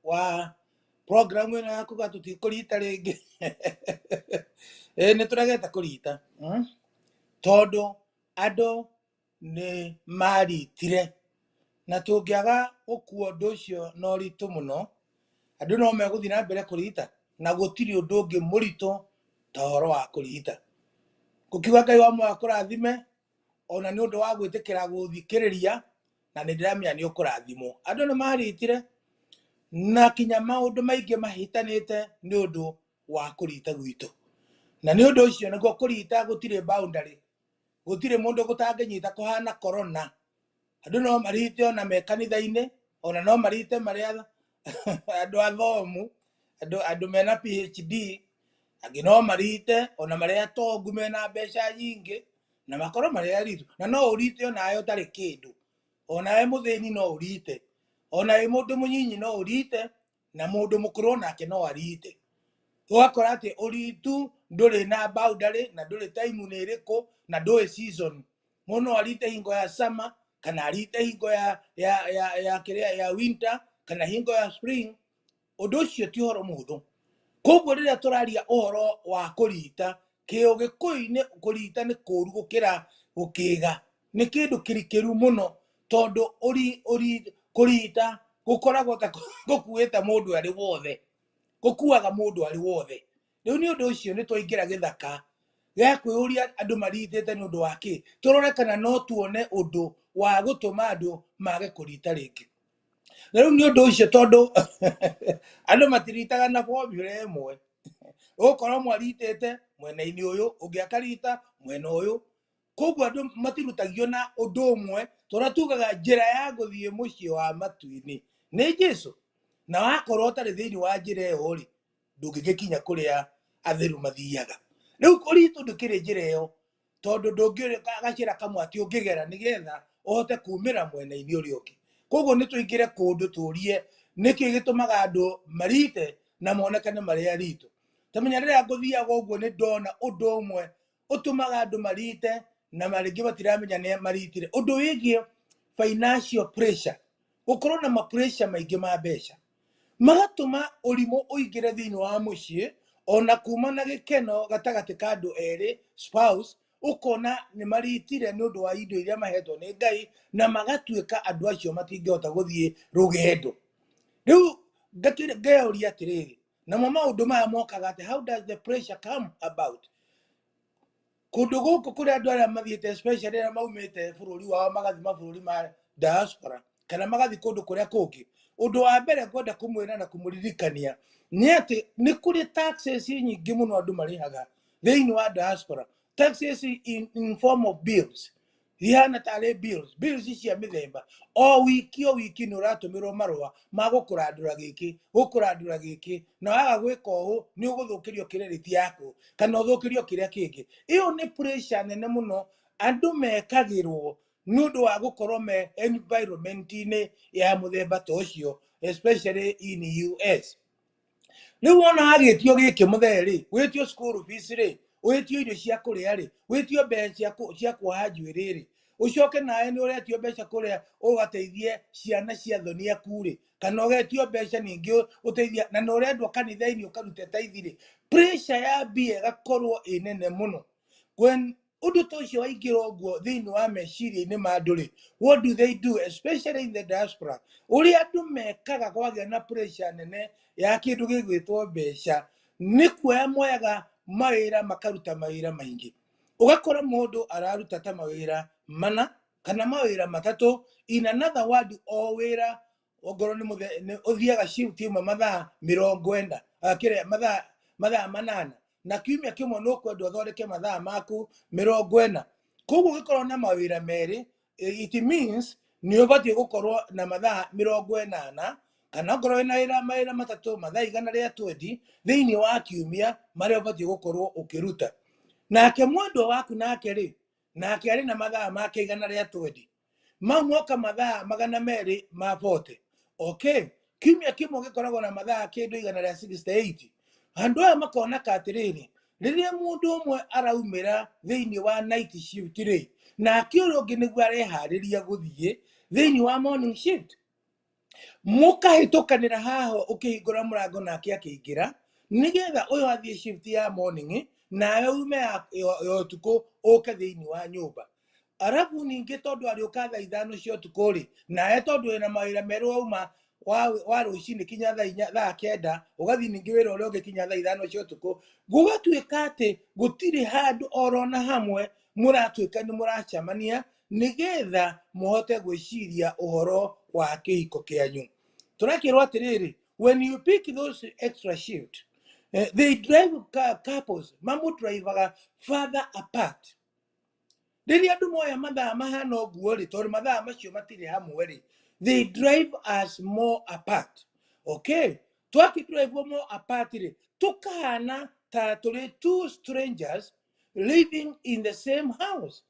wa program ĩno yaku gatũtikũrita rĩngĩ nĩ tũregete kũrita tondũ andũ nĩ maritire na tũngĩaga gũkua ũndũ ũcio na ũritũ mũno andũ no megũthiĩ na mbere kũrigita na gũtirĩ ũndũ ũngĩ mũritũ ta ũhoro wa kũrigita. Gũkiuga Ngai wa moyo akũrathime ona nĩ ũndũ wa gwĩtĩkĩra gũthikĩrĩria na nĩ ndĩramenya nĩ ũkũrathimwo. Andũ nĩ maritire na kinya maũndũ maingĩ mahĩtanĩte nĩ ũndũ wa kũrita gwitũ, na nĩ ũndũ ũcio nĩguo kũrita gũtirĩ boundary, gũtirĩ mũndũ gũtangĩnyita kũhana corona. Andũ no marite ona me kanitha-inĩ, ona no marite marĩ andũ athomu, andũ mena PhD, angĩ no marite ona marĩ atongu mena mbeca nyingĩ na makorwo marĩ aritũ, na no ũrite ona we ũtarĩ kĩndũ, ona we mũthĩni no ũrite, ona we mũndũ mũnyinyi no ũrite, na mũndũ mũkũrũ onake no arite. Ũgakora atĩ ũritu ndũrĩ na boundary na ndũrĩ time nĩ ĩrĩkũ na ndũrĩ season. Mũndũ no arite hingo ya summer kana arite hingo ya winter kana hingo ya spring. Ũndũ ũcio ti ũhoro mũhũthũ. Koguo rĩrĩa tũraria ũhoro wa kũrita, kĩũgĩkũyũ-inĩ kũrita nĩ kũru gũkĩra gũkĩga, nĩ kĩndũ kĩrikĩru mũno tondũ kũrita gũkoragwo ta gũkuĩte mũndũ arĩ wothe, gũkuaga mũndũ arĩ wothe. Rĩu nĩ ũndũ ũcio nĩ twaingĩra gĩthaka gĩa kwĩyũria andũ maritĩte nĩ ũndũ wa kĩ, tũrore kana no tuone ũndũ wa gũtũma andũ mage kũrita rĩngĩ. Rĩu nĩ ũndũ ũcio tondũ andũ matiritaga na formula ĩmwe, ũgũkorwo mwaritĩte mwena-inĩ ũyũ, ũngĩ akarita mwena ũyũ, koguo andũ matirutagio na ũndũ ũmwe. Tũrĩa tugaga njĩra ya gũthiĩ mũciĩ wa matu-inĩ nĩ Jesũ, na wakorwo ũtarĩ thĩinĩ wa njĩra ĩyo rĩ, ndũngĩgĩkinya kũrĩa atheru mathiaga. Rĩu ũritũ ndũkĩrĩ njĩra ĩyo tondũ ndũngĩũrĩ gacĩra kamwe atĩ ũngĩgera nĩgetha ũhote kumĩra mwena-inĩ ũrĩa ũngĩ. Koguo nĩ tũingĩre kũndũ tũrie nĩkĩ gĩtũmaga andũ marite na monekane marĩ aritũ. Tamenya rĩrĩa ngũthiaga ũguo nĩ ndona ũndũ ũmwe ũtũmaga andũ marite na marĩngĩ matiramenya nĩ maritire, ũndũ wĩgiĩ financial pressure, gũkorwo na ma pressure maingĩ ma mbeca magatũma ũrimũ ũingĩre thĩinĩ wa mũciĩ, ona kuma na gĩkeno gatagatĩ ka andũ erĩ spouse, ũkona nĩ maritire nĩ ũndũ wa indo iria mahetwo nĩ Ngai na magatuĩka andũ acio matingĩhota gũthiĩ rũgendo. Rĩu ngeyũria atĩrĩrĩ, namo maũndũ maya mokaga atĩ, how does the pressure come about? Kũndũ gũkũ kũrĩ andũ arĩa mathiĩte especially arĩa maumĩte bũrũri wao magathiĩ mabũrũri ma diaspora kana magathiĩ kũndũ kũrĩa kũngĩ, ũndũ wa mbere ngwenda kũmwĩra na kũmũririkania nĩ atĩ nĩ kũrĩ taxes nyingĩ mũno andũ marĩhaga thĩinĩ wa diaspora. Taxes in form of bills, ihana tarĩ bills cia mĩthemba. O wiki nĩ ũratũmĩrwo marũa ma gũkũrandũra gĩkĩ, na waga gwĩka ũũ nĩ ũgũthũkĩrio credit yaku kana ũthũkĩrio kĩrĩa kĩngĩ. Ĩyo nĩ pressure nene mũno andũ mekagĩrwo nĩ ũndũ wa gũkorwo me environment-inĩ ya mũthemba ta ũcio, especially in US. Rĩu wona wagĩtio gĩkĩ mũthee rĩ, wĩtio school fees rĩ, wĩtio irio cia kũrĩa rĩ, wĩtio mbeca cia kuoha njuĩrĩ rĩ, ũcoke nawe nĩ ũretio mbeca kũrĩa ũgateithie ciana cia thoni aku rĩ, kana ũgetio mbeca ningĩ ũteithia, na nĩ ũrendwo kanitha-inĩ ũkarute tithe rĩ, pressure ya mbia ĩgakorwo ĩ nene mũno. Ũndũ ta ũcio waingĩra ũguo thĩinĩ wa meciria-inĩ ma andũ rĩ, what do they do especially in the diaspora? Ũrĩa andũ mekaga kwagĩa na pressure nene ya kĩndũ gĩgwĩtwo mbeca, nĩ kuoya moyaga mawĩra makaruta mawĩra maingĩ. Ũgakora mũndũ araruta ta mawĩra mana kana mawĩra matatũ, in another word o wĩra ongorwo nĩ ũthiaga shift ĩmwe mathaa 40, mathaa 8, na kiumia kĩmwe nĩ ũkwenda ũthondeke mathaa maku 40. Koguo ũgĩkorwo na mawĩra merĩ, it means nĩ ũbatiĩ gũkorwo na mathaa 80, kana okorwo wĩna mawĩra matatũ, mathaa 120 thĩinĩ wa kiumia marĩa ũbatiĩ gũkorwo ũkĩruta. Nake mwendwa waku nake rĩ, nake arĩ na mathaa make 120, mau moka mathaa 240. Okay, kiumia kĩmwe gĩkoragwo na mathaa kĩndũ 168. Andũ aya makona atĩrĩrĩ, rĩrĩa mũndũ ũmwe araumĩra thĩinĩ wa night shift rĩ, nake ũrĩa ũngĩ nĩguo areharĩria gũthiĩ thĩinĩ wa morning shift. mukahitukanira haho ukihingura murango nake akiingira nigetha uyu athie shift ya morning nawe ume ya utuku uke thiini wa nyumba arabu ningi tondu ari uka thaa 5 cia utuku ri nawe tondu wina mawira meru wauma wa rucini kinya thaa 9 ugathi ningi wira uria ungi kinya thaa 5 cia utuku gugatuika ati gutiri handu orona hamwe muratuika ni muracamania nigetha muhote gwiciria uhoro wa kihiko kianyu turakirwo atiriri when you pick those extra shift they drive couples mamu drivaga further apart riria andu moya mathaa mahana uguo ri tondu mathaa macio matiri hamwe ri they drive us more apart okay twaki drive more apart ri tukahana ta turi two strangers living in the same house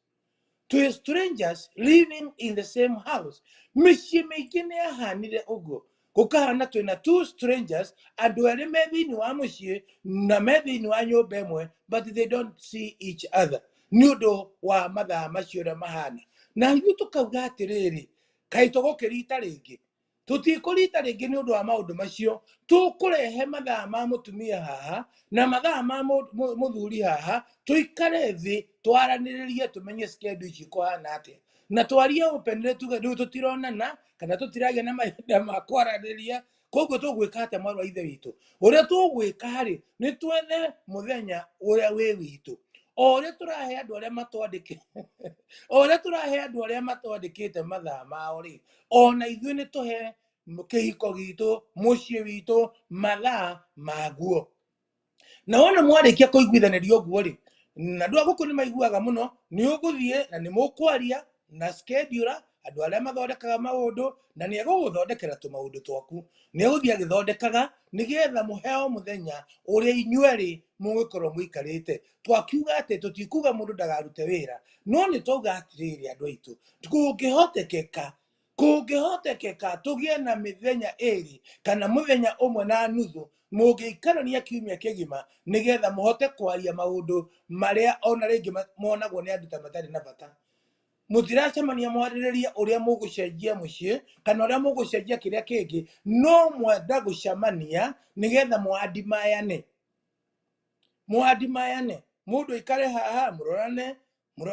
to strangers living in the same house. Mĩciĩ mĩingĩ nĩ yahanire ũguo gũkahana twĩna two strangers andũ erĩ me thĩinĩ wa mũciĩ na me thĩinĩ wa nyũmba ĩmwe but they don't see each other nĩ ũndũ wa mathaa macio ũrĩa mahana na ithuĩ tũkauga atĩrĩrĩ kaĩ tũgũkĩrita rĩngĩ tutikũrita rĩngĩ nĩ ũndũ wa maũndũ macio tũkũrehe mathaa ma mũtumia haha na mathaa ma mũthuri haha tuikare thĩ twaranĩrĩrie tumenye schedule ici kuhana atĩa na twarie open rĩ tuge rĩu tũtironana kana tũtiragia na mahinda ma kwaranĩria koguo tũgwĩka atĩa mwarĩ wa ithe witũ ũrĩa tũgwĩka rĩ nĩ twethe mũthenya ũrĩa wĩ witũ o ũrĩa tũrahe andũ arĩa matwandĩkĩte o ũrĩa tũrahe andũ arĩa matwandĩkĩte mathaa mao rĩ ona ithuĩ nĩ tũhe kĩhiko gitũ mũciĩ witũ mathaa maguo na wona mwarĩkia kũiguithanĩria ũguo rĩ na andũ a gũkũ nĩ maiguaga mũno nĩ ũgũthiĩ na nĩ mũkwaria na schedule andũ arĩa mathondekaga maũndũ na nĩ egũgũthondekera tũmaũndũ twaku nĩ egũthiĩ agĩthondekaga nĩgetha mũheo mũthenya ũrĩa inyuerĩ mũgũkorwo mũikarĩte twakiuga atĩ tũtikuga mũndũ ndagarute wĩra no nĩ twauga atĩrĩrĩ andũ aitũ kũngĩhotekeka tũgĩe na mĩthenya ĩrĩ kana mũthenya ũmwe na nuthu mũngĩikarania kiumia kĩgima nĩgetha mũhote kwaria maũndũ marĩa ona rĩngĩ monagwo nĩ andũ ta matarĩ na bata mũtiracemania mwarĩrĩrie ũrĩa mũgũcenjia mũciĩ kana ũrĩa mũgũcenjia kĩrĩa kĩngĩ no mwenda gũcemania nĩgetha mwandimayane mũndũ aikare haha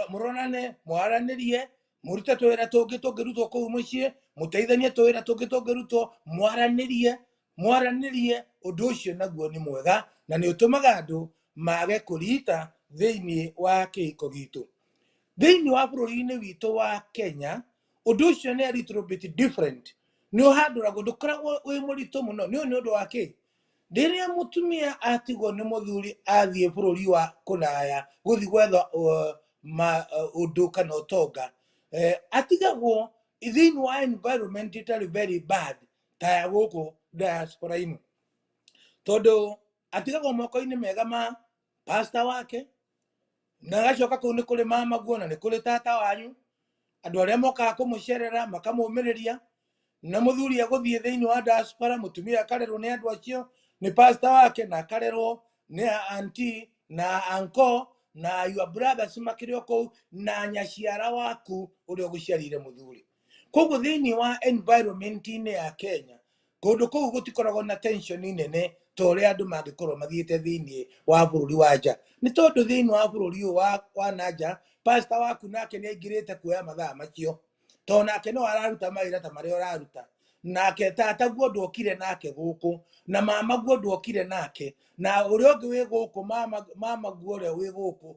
mũronane mwaranĩrie mũrute tũwĩra tũngĩ tũngĩrutwo kũu mũciĩ mũteithanie tũwĩra tũngĩ tũngĩrutwo mwaranĩrie ũndũ ũcio naguo nĩ mwega na nĩ ũtũmaga andũ mage kũrita thĩinĩ wa kĩhiko gitũ thĩinĩ wa bũrũri-inĩ witũ wa Kenya ũndũ ũcio nĩ a little bit different nĩ ũhandũragwo ndũkoragwo wĩ mũritũ mũno nĩ ũndũ wa kĩ rĩrĩa mũtumia atigwo nĩ mũthuri athiĩ bũrũri wa kũraya gũthiĩ gwetha ũndũ kana ũtonga atigagwo thĩinĩ wa environment itarĩ very bad ta ya gũkũ diaspora-inĩ tondu atigagwo moko-inĩ mega ma pastor wake na agacoka kũu nĩ kũrĩ mamaguo na nĩ kũrĩ tata wanyu andũ arĩa mokaga kũmũcerera makamũmĩrĩria na mũthuri egũthiĩ thĩinĩ wa diaspora mũtumia akarerwo nĩ andũ acio nĩ pastor wake na akarerwo nĩ auntie na uncle na your brothers makĩrĩ o kũu na nyaciara waku ũrĩa ũgũciarĩire mũthuri koguo thĩinĩ wa environment-inĩ ya Kenya kũndũ kũu gũtikoragwo na tension nene ta ũrĩa andũ mangĩkorwo mathiĩte thĩinĩ wa bũrũri wa nja nĩ tondũ thĩinĩ wa bũrũri ũyũ wa nanja pastor waku nake nĩ aingĩrĩte kuoya mathaa macio tondũ nake no araruta mawĩra ta marĩa ũraruta nake tataguo ndokire nake gũkũ na mamaguo ndokire nake na ũrĩa ũngĩ wĩ gũkũ mamaguo ũrĩa wĩ gũkũ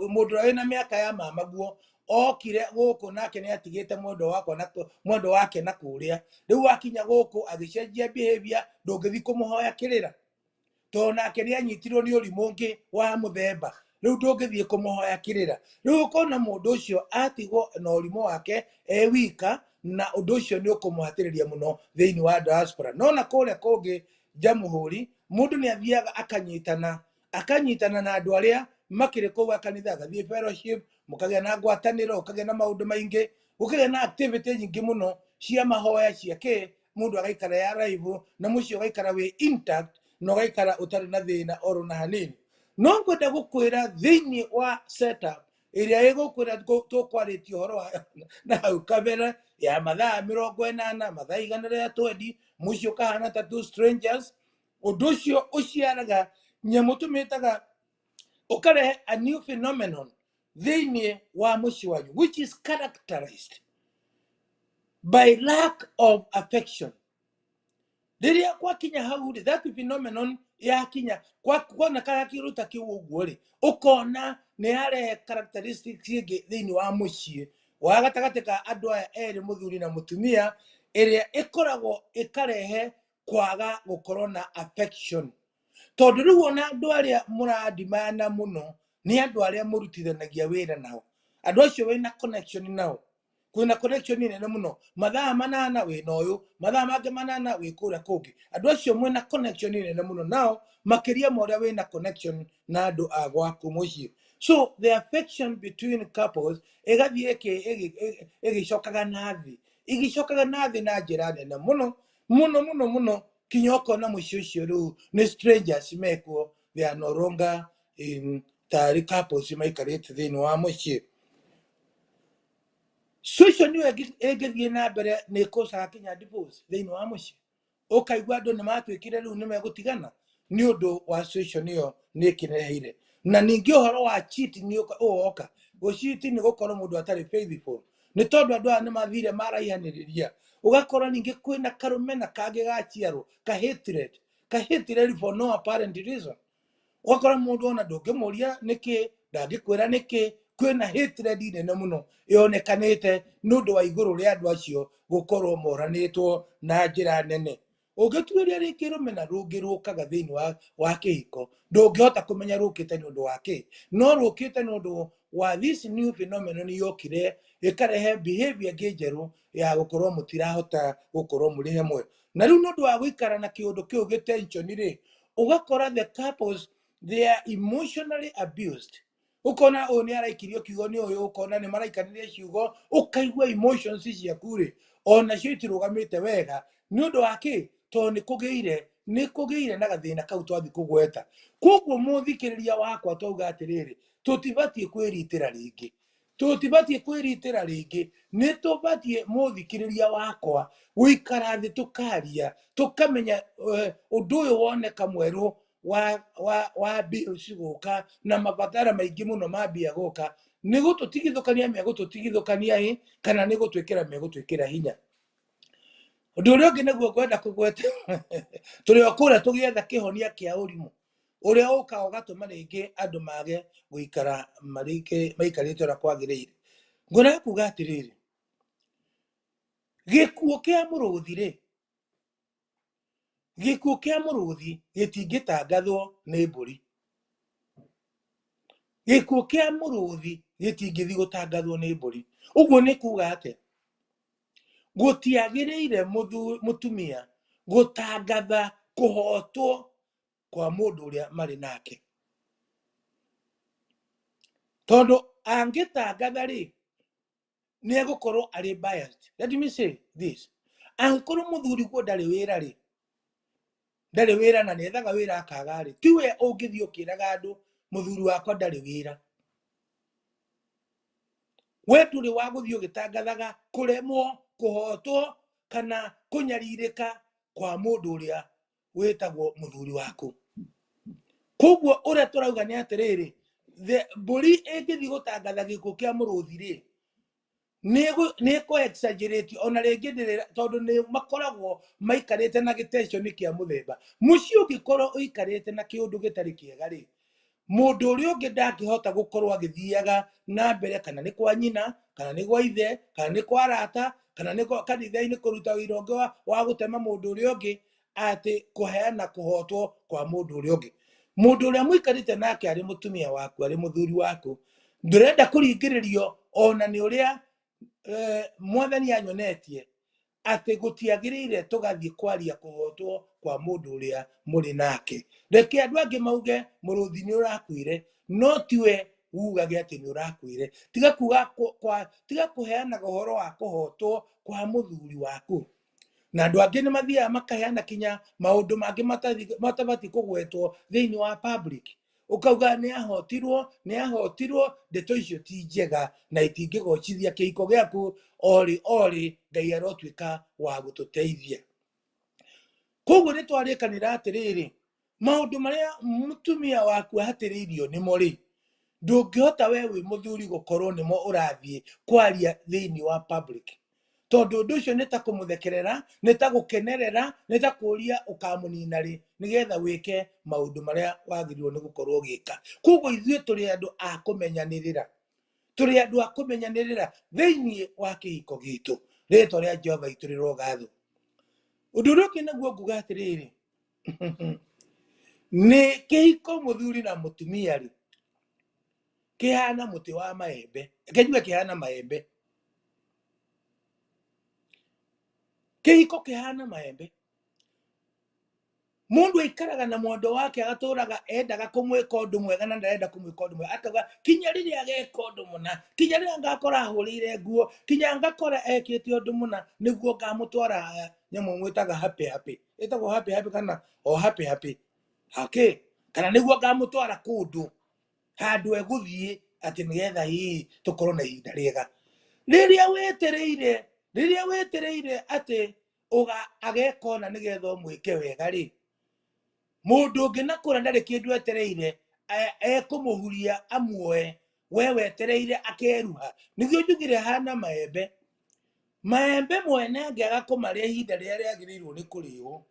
mũndũ ũrĩa wĩna mĩaka ya mamaguo okire gũkũ nake nĩ atigĩte mwendwa wake na kũrĩa rĩu akinya gũkũ agĩcenjia behavior ndũngĩthiĩ kũmũhoya kĩrĩra tondũ nake nĩ anyitirwo nĩ ũrimũ ũngĩ wa mũthemba rĩu ndũngĩthiĩ kũmũhoya kĩrĩra rĩu ũkona mũndũ ũcio atigwo na ũrimũ wake wika na ũndũ ũcio nĩ ũkũmũhatĩrĩria mũno thĩinĩ wa diaspora no na kũrĩa kũngĩ Jamhuri mũndũ nĩ athiaga akanyitana na andũ arĩa makĩrĩ kũu akanitha agathiĩ fellowship mũkagĩa na ngwatanĩro ũkagĩa na maũndũ maingĩ ũkagĩa na activity nyingĩ mũno cia mahoya cia mũndũ agaikara ya live na mũciĩ ũgaikara wĩ intact na ũgaikara ũtarĩ na thĩna oro na hanini no ngwenda gũkwĩra thĩinĩ wa setup ĩrĩa ĩgũkwĩra tũkwarĩtie ũhoro wa na hau kabere ya mathaa 80 mathaa 120 mucio kahana ta two strangers undu ucio uciaraga nyamu tumitaga ukarehe a new phenomenon thiini wa muci wanyu which is characterized by lack of affection. Riria kwakinya hau ri that phenomenon yakinya kwona kaya kiruta kiu uguo ri ukona ni are characteristics ingi thiini wa mucii wa gatagati ka andu aya eri muthuri na mutumia iria ikoragwo ikarehe kwaga gukorwo na affection. Tondu riu ona andu aria muradimana muno ni andu aria murutithanagia wira nao, andu acio wina connection nao, kwina connection nene muno, mathaa 8 wina uyu, mathaa mangi 8 wi kuria kungi, andu acio mwina connection nene muno nao makiria ma uria wina connection na andu a gwaku mucii. So the affection between couples igathie igicokaga nathi na njira nene muno muno kinya ukona mucii ucio riu ni strangers mekuo, they are no longer in tari couples maikarite thiini wa mucii. Social niyo egithie na mbere ni kucaga kinya divorce thiini wa mucii, ukaigua andu ni matwikire riu ni megutigana ni undu wa social niyo ni kireheire. Na ningi uhoro wa cheating uoka gucheat ni gukorwo mundu atari faithful, ni tondu andu aya ni mathire maraihaniriria, ugakorwo ningi kwina karumena kangi gaciarwo ka hatred for no apparent reason. Wakora mundu ona ndungimuria niki, ndangikwira niki, kwina hatred nene muno yonekanite nundu wa iguru ria andu acio gukorwo moranitwo na njira nene. Ungituiria ringi rumena rungi rukaga thiini wa kihiko, ndungihota kumenya rukite nundu wa ki, no rukite nundu wa this new phenomenon yokire ikarehe behavior ngejeru ya gukorwo mutirahota gukorwo muri hamwe. Na riu nundu wa guikara na kiundu kiu gitension ri, ugakora the couples they are emotionally abused. Ukona oni araikirio kiugo ni uyu, ukona ni maraikanire ciugo, ukaigua emotions ciaku ri ona cio itirugamite wega ni undu wa ki, to ni kugiire na gathina kau twathi kugweta. Koguo muthikiriria wakwa twauga atiriri, tutibatie kwiritira ringi, ni tubatie muthikiriria wakwa guikara thi tukaria tukamenya undu uyu woneka mweru wa bills guka na mabatara maingi muno mambia guka, ni gututigithukania megututigithukania kana ni gutwikira megutwikira hinya. Undu uria ungi naguo ngwenda kugweta turi okuria tugietha kihonia kia urimu uria uka ugatuma ringi andu mage guikara maikarite uria kwagiriire. Ngwenda kuga atiriri, gikuo kia muruthi gitingitangathwo ni mburi, gikuo kia muruthi gitingithi gutangathwo ni mburi. Uguo ni kuga ate gutiagiriire mutumia gutangatha kuhotwo kwa mundu uria mari nake, tondu angitangatha ri ni egukorwo ari biased. Let me say this, angikorwo muthuri guo ndari wira na niethaga wira akaga ri, tiwe ungithii ukiraga andu muthuri wakwa ndari wira. We nduri wa guthii ugitangathaga kuremwo, kuhotwo kana kunyaririka kwa mundu uria witagwo muthuri waku. Koguo uria turauga ni atiriri, mburi ingithi gutangatha gikuo kia muruthi ri ni ko exaggerate ona ringi tondu ni makoragwo maikarite na gitension kia muthemba. Muci ungikorwo uikarite na kiundu gitari kiega ri, mundu uria ungi ndangihota gukorwo agithiaga na mbere, kana ni kwa nyina, kana ni gwa ithe, kana ni kwa arata, kana ni kanitha-ini kuruta wira ungi wa gutema mundu uria ungi, ati kuheana kuhotwo kwa mundu uria ungi. Mundu uria muikarite nake ari mutumia waku, ari muthuri waku, ndurenda kuringiririo ona ni uria mwathani anyonetie ati gutiagiriire tugathie kwaria kuhotwo kwa mundu uria muri nake. Reke andu angi mauge muruthi ni urakuire, no tiwe ugage ati ni urakuire. Tiga kuheana uhoro wa kuhotwo kwa muthuri waku. Na andu angi ni mathiaga makaheana kinya maundu mangi matabati kugwetwo thiini wa public. ukauga ni ahotirwo ndeto icio ti njega na itingĩgocithia kĩhiko gĩaku ori Ngai arotwĩka wa gũtũteithia. Koguo nĩ twarĩkanĩra atĩrĩrĩ, maũndũ marĩa mũtumia waku ahatĩrĩirio nĩmo rĩ, ndũngĩhota we wĩ mũthuri gũkorwo nĩmo ũrathiĩ kwaria thĩinĩ wa public, tondũ ũndũ ũcio nĩ ta kũmũthekerera, nĩ ta gũkenerera, nĩ ta kũria ũkamũnina rĩ nĩgetha wĩke maũndũ marĩa wagĩrĩirwo nĩ gũkorwo ũgĩka. Koguo ithuĩ tũrĩ andũ a kũmenyanĩrĩra, tũrĩ andũ a kũmenyanĩrĩra thĩinĩ wa kĩhiko gitũ. Rĩĩtwa rĩa Jehova itũrĩrwo gatho. Ũndũ ũrĩa ũngĩ naguo nguga atĩrĩrĩ, nĩ kĩhiko mũthuri na mũtumia rĩ kĩhana mũtĩ wa maembe. Ngai kĩhana maembe. Kĩhiko kĩhana maembe. Mũndũ aikaraga na mwendwa wake agatũraga endaga kũmwĩka ũndũ mwega na ndarenda kũmwĩka ũndũ mwega, akauga kinya rĩrĩa ageka ũndũ mũna, kinya rĩrĩa ngakora ahũrĩire nguo, kinya ngakora ekĩte ũndũ mũna, nĩguo ngamũtwara nyamũ mwĩtaga happy. Ĩtagwo happy kana happy. Okay. Kana nĩguo ngamũtwara kũndũ handũ egũthiĩ atĩ nĩgetha hihi tũkorwo na ihinda rĩega. Rĩrĩa wetereire atĩ ageka ũna nĩgetha ũmwĩke wega rĩ, mũndũ ũngĩ nakũra ndarĩ kĩndũ etereire, ekũmũhuria amuoe, we wetereire akeruha. Nĩguo njugire hana maembe. Maembe mwene angĩaga kũmarĩa ihinda rĩrĩa rĩagĩrĩirwo nĩ kũrĩo,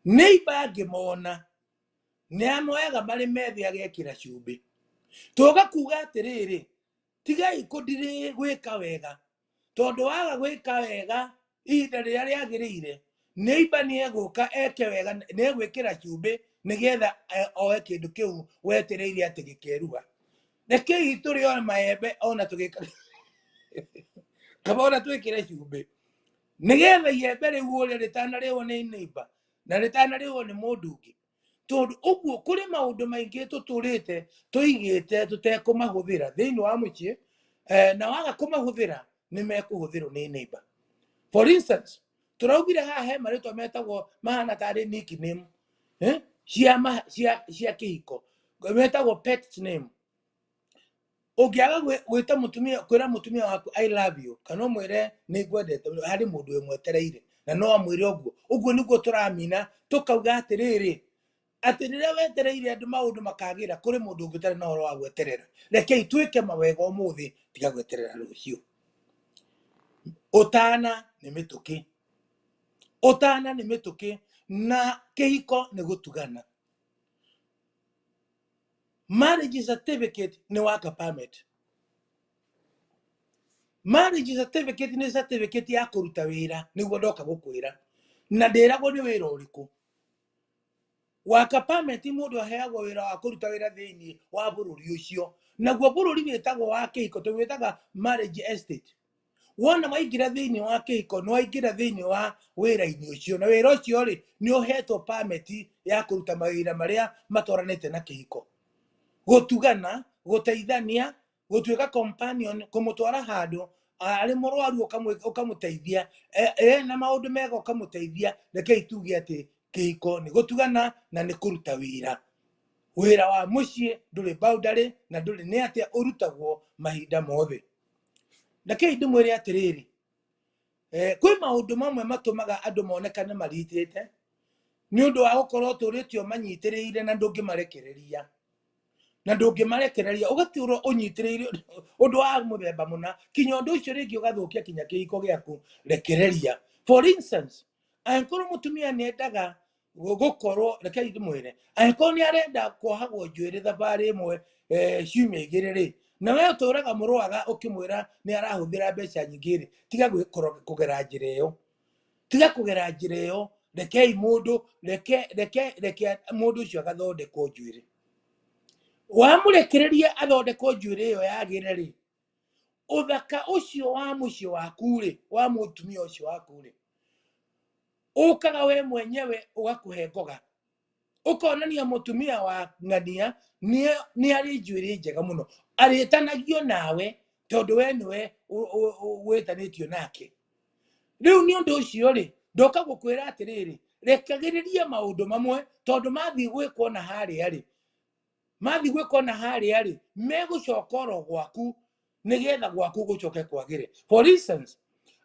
neighbor angĩmona nĩamoyaga marĩ methĩ agekĩra cumbĩ. Tũgakuga atĩrĩrĩ, tigai kũndirĩ gwĩka wega, tondũ waga gwĩka wega ihinda rĩrĩa rĩagĩrĩire, neighbor nĩegũka eke wega, nĩegwĩkĩra cumbĩ nĩgetha oe kĩndũ kĩu wetereire atĩ gĩkeruha. Rekei tũrĩe maembe ona tũgĩka kaba ona twĩkĩre cumbĩ, nĩgetha iembe rĩu ũrĩa rĩtanarĩo nĩ neighbor na rĩtanarĩo nĩ mũndũ ũngĩ. Tondũ ũguo kũrĩ maũndũ maingĩ tũtũrĩte tũigĩte tũtekũmahũthĩra thĩinĩ wa mũciĩ, na waga kũmahũthĩra nĩmekũhũthĩrwo nĩ neighbor. For instance, tũraugire haha he marĩtwa metagwo mahana tarĩ nickname cia kĩhiko, metagwo pet name. Ũngĩaga kwĩra mũtumia waku I love you, kana ũmwĩre nĩngwendete, harĩ mũndũ wĩmwetereire na no amwĩre ũguo. Ũguo nĩguo tũramina, tũkauga atĩrĩrĩ, atĩ rĩrĩa wetereire andũ maũndũ makagĩra, kũrĩ mũndũ ũngĩ ũtarĩ na ũhoro wa gweterera. Rekei twĩke mawega ũmũthĩ, tiga gweterera rũciũ. Ũtana nĩ mĩtũkĩ. Ũtana nĩ mĩtũkĩ na kĩhiko nĩ gũtugana. Marriage certificate nĩ work permit. Marriage certificate nĩ certificate ya kũruta wĩra, nĩguo ndoka gũkwĩra. Na ndĩragwo nĩ wĩra ũrĩkũ. Work permit mũndũ aheagwo wĩra wa kũruta wĩra thĩinĩ wa bũrũri ũcio. Naguo bũrũri wĩtagwo wa kĩhiko tũwĩtaga marriage estate. Wona waingĩra thĩinĩ wa kĩhiko nĩ waingĩra thĩinĩ wa wĩra-inĩ ũcio, na wĩra ũcio rĩ nĩ ũhetwo permit ya kũruta mawĩra marĩa matwaranĩte na kĩhiko. Gũtugana, gũteithania, gũtuĩka companion, kũmũtwara handũ arĩ mũrwaru ũkamũteithia, na maũndũ mega ũkamũteithia. Rekei tuge atĩ kĩhiko nĩ gũtugana na nĩ kũruta wĩra. Wĩra wa mũciĩ ndũrĩ boundary na ndũrĩ nĩ atĩa ũrutagwo mahinda mothe. Rekei ndĩmwĩre atĩrĩrĩ, kwĩ maũndũ mamwe matũmaga andũ monekane maritĩte nĩ ũndũ wa gũkorwo tũrĩtio manyitĩrĩire na ndũngĩmarekereria. Na ndũngĩmarekereria ũgatũra ũnyitĩrĩire ũndũ wa mũthemba mũna, kinya ũndũ ũcio rĩngĩ ũgathũkia kinya kĩhiko gĩaku. Rekereria. For instance, angĩkorwo mũtumia nĩendaga gũkorwo, rekei ndĩmwĩre, angĩkorwo nĩ arenda kuohagwo njuĩrĩ thabarĩ ĩmwe ciumia igĩrĩ rĩ, na we ũtũraga mũrwaga ũkĩmwĩra nĩ arahũthĩra mbeca nyingĩ rĩ, tiga kũgera njĩra ĩyo. Tiga kũgera njĩra ĩyo. Rekei mũndũ ũcio agathondekwo njuĩrĩ. Wamũrekereria athondekwo njuĩrĩ ĩyo yagĩre rĩ, ũthaka ũcio wa mũciĩ waku rĩ, wa mũtumia ũcio waku rĩ, ũkaga we mwenyewe ũgakũhe ngoga. Ũkonania mũtumia wa ng'ania nĩ arĩ njuĩrĩ njega mũno, arĩtanagio nawe tondũ we nĩwe wĩtanĩtio nake. Rĩu nĩ ũndũ ũcio rĩ, ndoka gũkwĩra atĩrĩrĩ, rekagĩrĩria maũndũ mamwe, tondũ mathiĩ gwĩkwo na harĩa rĩ, mathi gwikona hari ari megucokoro gwaku nigetha gwaku gucoke kwagire. For instance,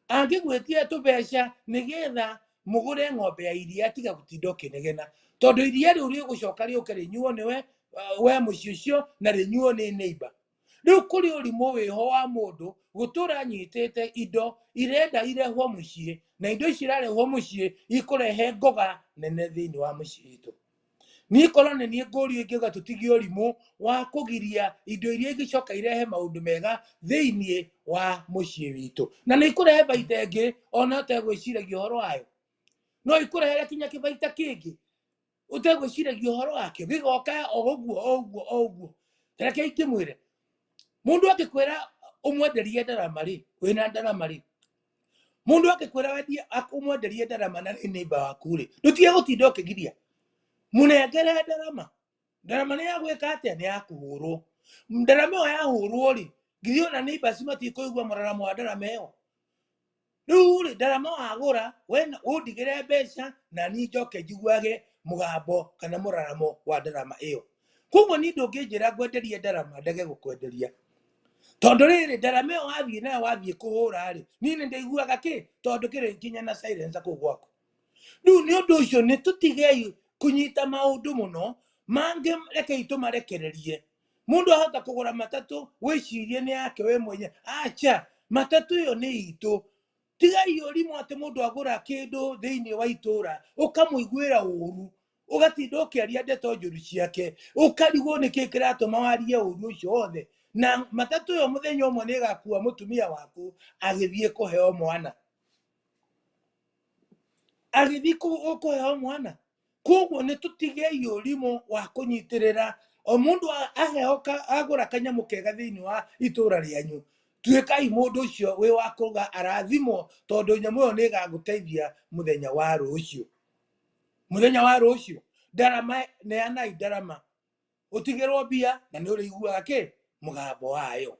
angigwetia tubeca nigetha mugure ng'ombe ya iria tiga gutinda ukinegena tondu iria riu rigucoka riuke rinyuo niwe we muciĩ ũcio na rinyuo ni neighbor. Riu kuri urimu wiho wa mundu gutura nyitite indo irenda irehwo muciĩ na indo ici irarehwo muciĩ ikurehe ngoga nene thiini wa muciĩ witu. Ni korone ni ngũrio ingiuga tutigie urimu wa kugiria indo iria igicoka irehe maundu mega thiini wa muciĩ witu, na ni ikurehe baita ingi ona utegwiciragia uhoro wayo. No ikurehere kinya kibaita kingi utegwiciragia uhoro wakio gigoka o uguo. Reke ikimwire mundu akikwira umwenderie ndarama ri wina ndarama ri, mundu akikwira wendi akumwenderie ndarama na neighbor waku ri ndutige gutinda ukigiria munengere ndarama. Ndarama ni ya gwika atia? Ni ya kuhurwo. Ndarama ĩyo yahurwo ri ngithi ona neighbors matikuigua mũraramo wa ndarama ĩyo. Riu ri ndarama wagura we undigire mbeca na ni njoke njiguage mugambo kana mũraramo wa ndarama ĩyo. Koguo ni ndũngĩnjĩra ngwenderie ndarama ndege gũkwenderia tondu riri ndarama ĩyo wathie nayo wathie kuhura ri ni ndaiguaga ki tondu kiri kinya na silence kuu gwaku. Riu ni undu ucio ni tutigei kunyita maundu muno mange reke tumarekererie. Mundu ahota kugura matatu wicirie ni yake we mwenye, acha matatu iyo ni itu. Tigai urimu ati mundu agura kindu thiini wa itura ukamuiguira uru ugatinda ukiaria ndeto njuru ciake ukarigwo ni ki kiratuma warie uru ucio wothe, na matatu iyo muthenya umwe ni igakua mutumia waku agithie kuheo mwana, agithie kuheo mwana. Koguo ni tutigei urimu wa kunyitirira o mundu aheoka agura kanyamu kega thiini wa itura rianyu tuikai mundu ucio wi wa kuga arathimwo tondu nyamu iyo ni igaguteithia muthenya wa rucio. Muthenya wa rucio ndarama neanai ndarama utigirwo mbia na ni uriguaga ki mugambo wayo.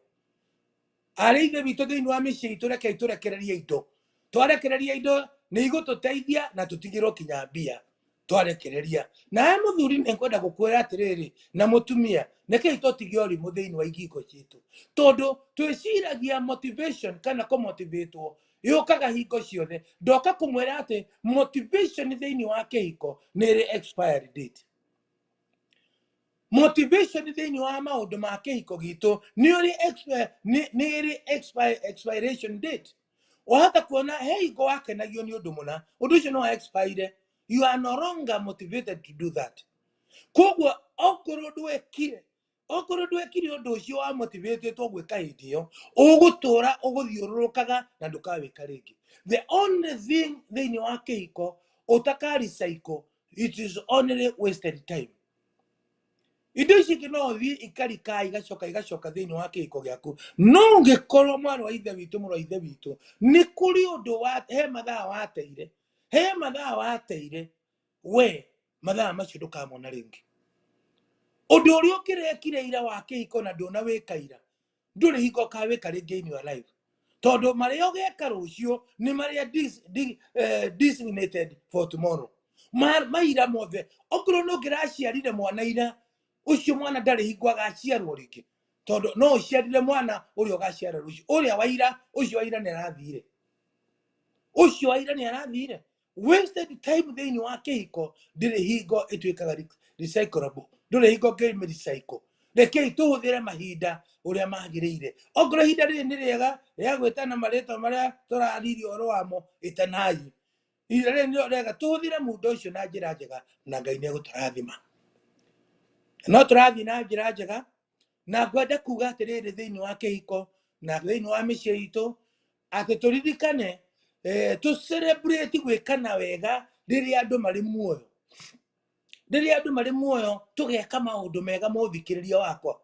Ari ithe bitu thiini wa miciĩ itu reke turekererie indo, twarekereria indo ni igututeithia na tutigirwo kinya mbia twarekereria. Na muthuri ni ngwenda gukwira atiriri na mutumia neke tutigie urimu thiini wa igingo citu tondu twiciragia motivation kana kumotivatwo yukaga hingo ciothe. Ndoka kumwira ati motivation thiini wa kihiko ni expiry date. Motivation thiini wa maundu ma kihiko gitu ni expiration date. Wahota kuona hey go akenagio ni undu muna undu ucio no expire, you are no longer motivated to do that. Koguo okorwo ndwekire undu ucio wa motivated gwika hindi iyo ugutura uguthiururukaga na ndukawika ringi. The only thing thiini wa kihiko utakari cycle, it is only wasted time. Indo ici no thii ikarika igacoka thiini wa kihiko giaku no ngikorwo mwana wa ithe witu mũrũ wa ithe witu ni kuri undu wa he mathaa wateire we mathaa macio ndukamona ringi. Undu uria ukirekire ira wa kihiko na nduna wikaira nduri hingo kawika ringi in your life tondu maria ugeka rucio ni maria designated for tomorrow. Maira mothe okorwo no ngiraciarire mwana ira ucio mwana ndari hingo agaciarwo ringi tondu no uciarire mwana uria ugaciara rucio uria waira ucio waira ni arathire wasted time thiini wa kihiko ndiri hingo itwikaga recyclable nduri hingo game recycle. Rekei tuhuthire mahinda uria magiriire. Okorwo ihinda riri ni riega ria gwitana marĩtwa maria turaririe oro wamo itanai ihinda riri ni riega tuhuthire muda ucio na njira njega na Ngai ni eguturathima. No turathii na njira njega na ngwenda kuga atiriri thiini wa kihiko na thiini wa miciĩ itu ati turirikane tu celebrate gwikana wega riria andu mari muoyo. Riria andu mari muoyo tugeka maundu mega muthikiriria wakwa,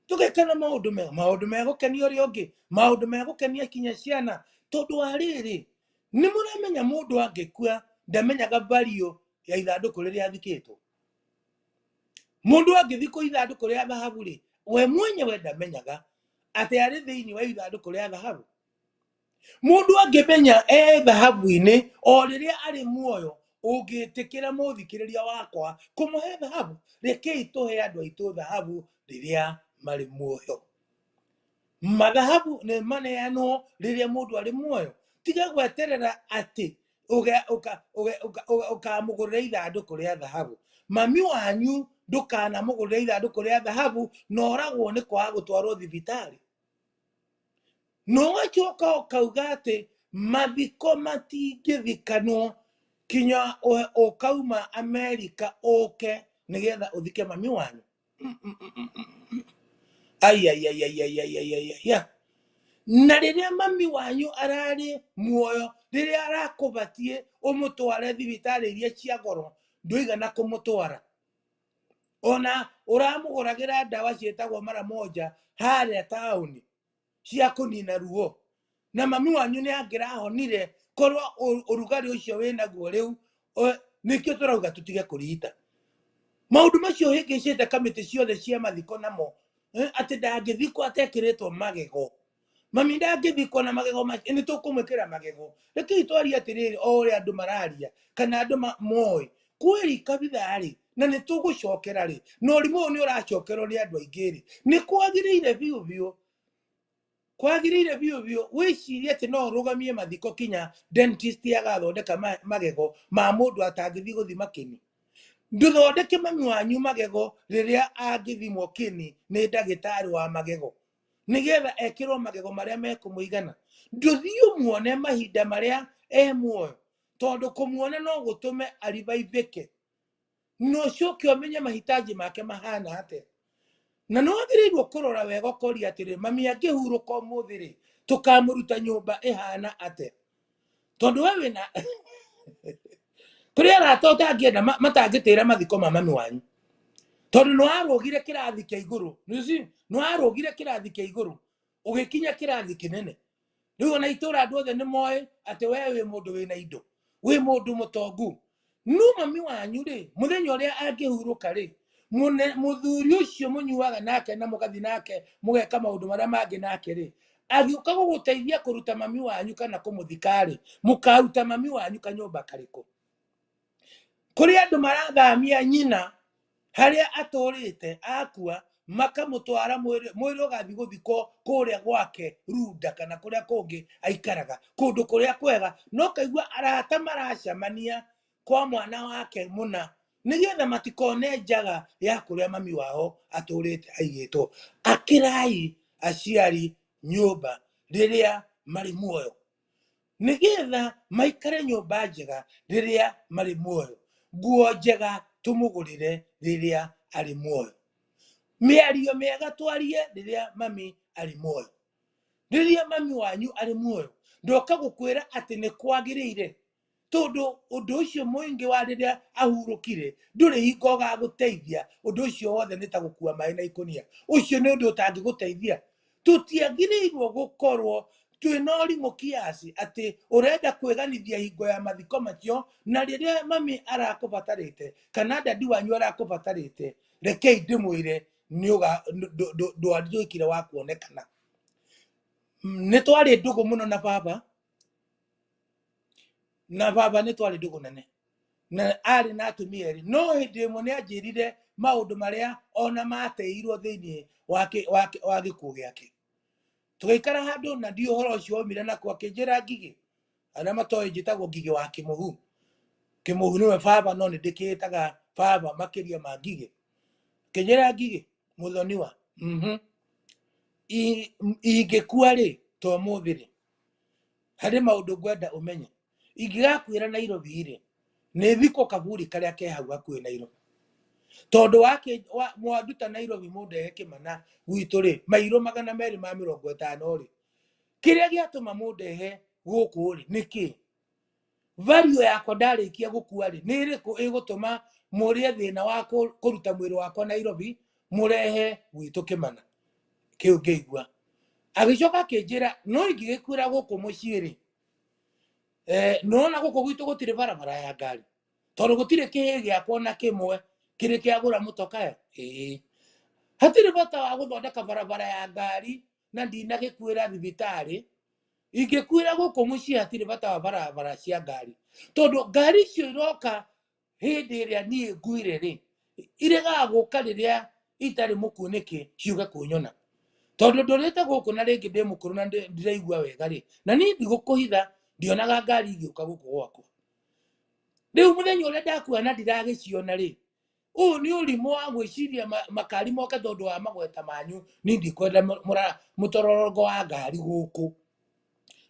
tugekana maundu mega gukenia uria ungi, maundu mega gukenia kinya ciana tondu wa riri ni muramenya mundu angikua ndamenyaga value ya ithanduku riria athikitwo. Mundu angithi ku ithanduku ria thahabu ri we mwenyewe ndamenyaga ati ari thiini wa ithanduku ria thahabu. Mundu angimenya thahabu-ini o riria ari muoyo ũngĩtĩkĩra mũthikĩrĩria wakwa kũmũhe thahabu, rekei tũhe andũ aitũ thahabu rĩrĩa marĩ muoyo. Mathahabu nĩ maneanwo rĩrĩa mũndũ arĩ muoyo. Tiga gweterera atĩ ũkamũgũrĩra ithandũkũ rĩa thahabu. Mami wanyu ndũkanamũgũrĩre ithandũkũ rĩa thahabu na oragwo nĩ kwaga gũtwarwo thibitarĩ. Na ũgacoka ũkauga atĩ mathiko matingĩthikanwo kinya ũkauma Amerika ũke nĩgetha ũthike mami wanyu. Aiaiaiaiaiaiaiaiai. Na rĩrĩa mami wanyu ararĩ muoyo, rĩrĩa arakũbatie ũmũtware thibitarĩ iria cia goro, ndũigana kũmũtwara. Ona ũramũgũragĩra ndawa ciĩtagwo mara moja harĩa taũni cia kũnina ruo. Na mami wanyu nĩ angĩrahonire korwo ũrugarĩ ũcio wĩnaguo rĩu, nĩkĩo tũrauga tũtige kũrigita. Maũndũ macio hĩngĩcĩte kamĩtĩ ciothe cia mathiko namo, atĩ ndangĩthikwo atekĩrĩtwo magego. Mami ndangĩthikwo na magego macio, nĩ tũkũmwĩkĩra magego. Rekei twarie atĩrĩrĩ, o ũrĩa andũ mararia kana andũ moĩ kwĩrĩ kabitha-rĩ, na nĩ tũgũcokera-rĩ, na ũrimũ ũyũ nĩ ũracokerwo nĩ andũ aingĩ-rĩ, nĩ kwagĩrĩire biũ biũ, kwagĩrĩire biũ biũ wĩcirie atĩ no ũrũgamie mathiko kinya dentist agathondeka magego ma mũndũ atangĩthiĩ gũthima kĩni. Ndũthondeke mami wanyu magego rĩrĩa angĩthimwo kĩni nĩ ndagĩtarĩ wa magego, nĩgetha ekĩrwo magego marĩa mekũmũigana. Ndũthiĩ ũmuone mahinda marĩa muoyo, tondũ kũmuona no gũtũme aribaithĩke, no ũcoke ũmenye mahitaji make mahana atĩa. Na nĩ wagĩrĩirwo kũrora wega ũkoria atĩrĩ, mami angĩhurũka ũmũthĩ-rĩ, tũkamũruta nyũmba ĩhana atĩa. Tondũ we wĩna kũrĩ arata ũtangĩenda matangĩtĩra mathiko ma mami wanyu, tondũ nĩ warũgire kĩrathi kĩa igũrũ, nĩ warũgire kĩrathi kĩa igũrũ ũgĩkinya kĩrathi kĩnene. Rĩu ona itũra andũ othe nĩ moĩ atĩ we wĩ mũndũ wĩna indo, wĩ mũndũ mũtongu. No mami wanyu-rĩ, mũthenya ũrĩa angĩhurũka-rĩ, mũthuri ũcio mũnyuaga nake na mũgathiĩ nake mũgeka maũndũ marĩa mangĩ nake-rĩ, agĩũka gũgũteithia kũruta mami wanyu kana kũmũthika-rĩ, mũkaruta mami wanyu kanyũmba karĩkũ? Kũrĩ andũ marathamia nyina harĩa atũrĩte akua, makamũtwara mwĩrĩ ũgathiĩ gũthikwo kũrĩa gwake Runda kana kũrĩa kũngĩ aikaraga, kũndũ kũrĩa kwega, no kaigua arata maracemania kwa mwana wake mũna, nĩgetha matikone njaga ya kũrĩa mami wao atũrĩte aigĩtwo. Akĩrai aciari nyũmba rĩrĩa marĩ muoyo, nĩgetha maikare nyũmba njega rĩrĩa marĩ muoyo. Nguo njega tũmũgũrĩre rĩrĩa arĩ muoyo. Mĩario mĩega twarie rĩrĩa mami arĩ muoyo. Rĩrĩa mami wanyu arĩ muoyo, ndoka gũkwĩra atĩ nĩ kwagĩrĩire, tondũ ũndũ ũcio mũingĩ wa rĩrĩa ahurũkire ndũrĩ hingo ũgagũteithia. Ũndũ ũcio wothe nĩ ta gũkua maĩ na ikũnia. Ũcio nĩ ũndũ ũtangĩgũteithia. Tũtiagĩrĩirwo gũkorwo twĩna ũrimũ kiasi atĩ ũrenda kwĩganithia hingo ya mathiko macio, na rĩrĩa mami arakũbatarĩte kana dadi wanyu arakũbatarĩte, rekei ndĩmwĩre ndwatuĩkire wa kuonekana. Nĩ twarĩ ndũgũ mũno na baba, nĩ twarĩ ndũgũ nene, na arĩ na atumia erĩ, no hĩndĩ ĩmwe nĩ anjĩrire maũndũ marĩa ona mateirwo thĩinĩ wa gĩkuũ gĩake. Tũgĩikara handũ na ndiũ ũhoro ũcio waumire nakwo, akĩnjĩra Ngigĩ, arĩa matoĩ njĩtagwo Ngigĩ wa Kĩmũhu. Kĩmũhu nĩwe baba, no nĩ ndĩkĩĩtaga baba makĩria ma Ngigĩ. Akĩnjĩra Ngigĩ, mũthoniwa, ingĩkua-rĩ ta ũmũthĩ-rĩ, harĩ maũndũ ngwenda ũmenye. Ingĩgakuĩra Nairobi-rĩ, nĩ thikwo kaburi karĩa ke hau hakuhĩ Nairobi. Tondũ mwanduta Nairobi mũndehe Kĩmana gwitũ-rĩ, mairũ 250-rĩ, kĩrĩa gĩatũma mũndehe gũkũ-rĩ nĩkĩ? Value yakwa ndarĩkia gũkua-rĩ, nĩ ĩrĩkũ ĩgũtũma mũrĩe thĩna wa kũruta mwĩrĩ wakwa Nairobi mũrehe gwitũ Kĩmana? Kĩu ngĩigua. Agĩcoka akĩnjĩra, no ingĩgĩkuĩra gũkũ mũciĩ-rĩ, nona gũkũ gwitũ gũtirĩ barabara ya ngari, tondũ gũtirĩ kĩhĩ gĩakwa na kĩmwe kĩrĩ kĩagũra mũtoka. Hatirĩ bata wa gũthondeka barabara ya ngari na ndinagĩkuĩra thibitarĩ, ingĩkwĩra gũkũ mũciĩ hatirĩ bata wa barabara cia ngari tondũ ngari icio iroka hĩndĩ ĩrĩa niĩ nguire rĩ iregaga gũka rĩrĩa itarĩ mũkunĩke ciuge kũnyona tondũ ndũrĩte gũkũ na rĩngĩ ndĩ mũkũrũ na ndĩraigua wega rĩ na niĩ ndigũkũhitha ndionaga ngari igĩũka gũkũ gwakwa rĩu mũthenya ũrĩa ndakua na ndiragĩciona rĩ ũũ nĩ ũrimũ wa gwĩciria makari moke tondũ wa magweta manyu niĩ ndikwenda mũtororongo wa ngari gũkũ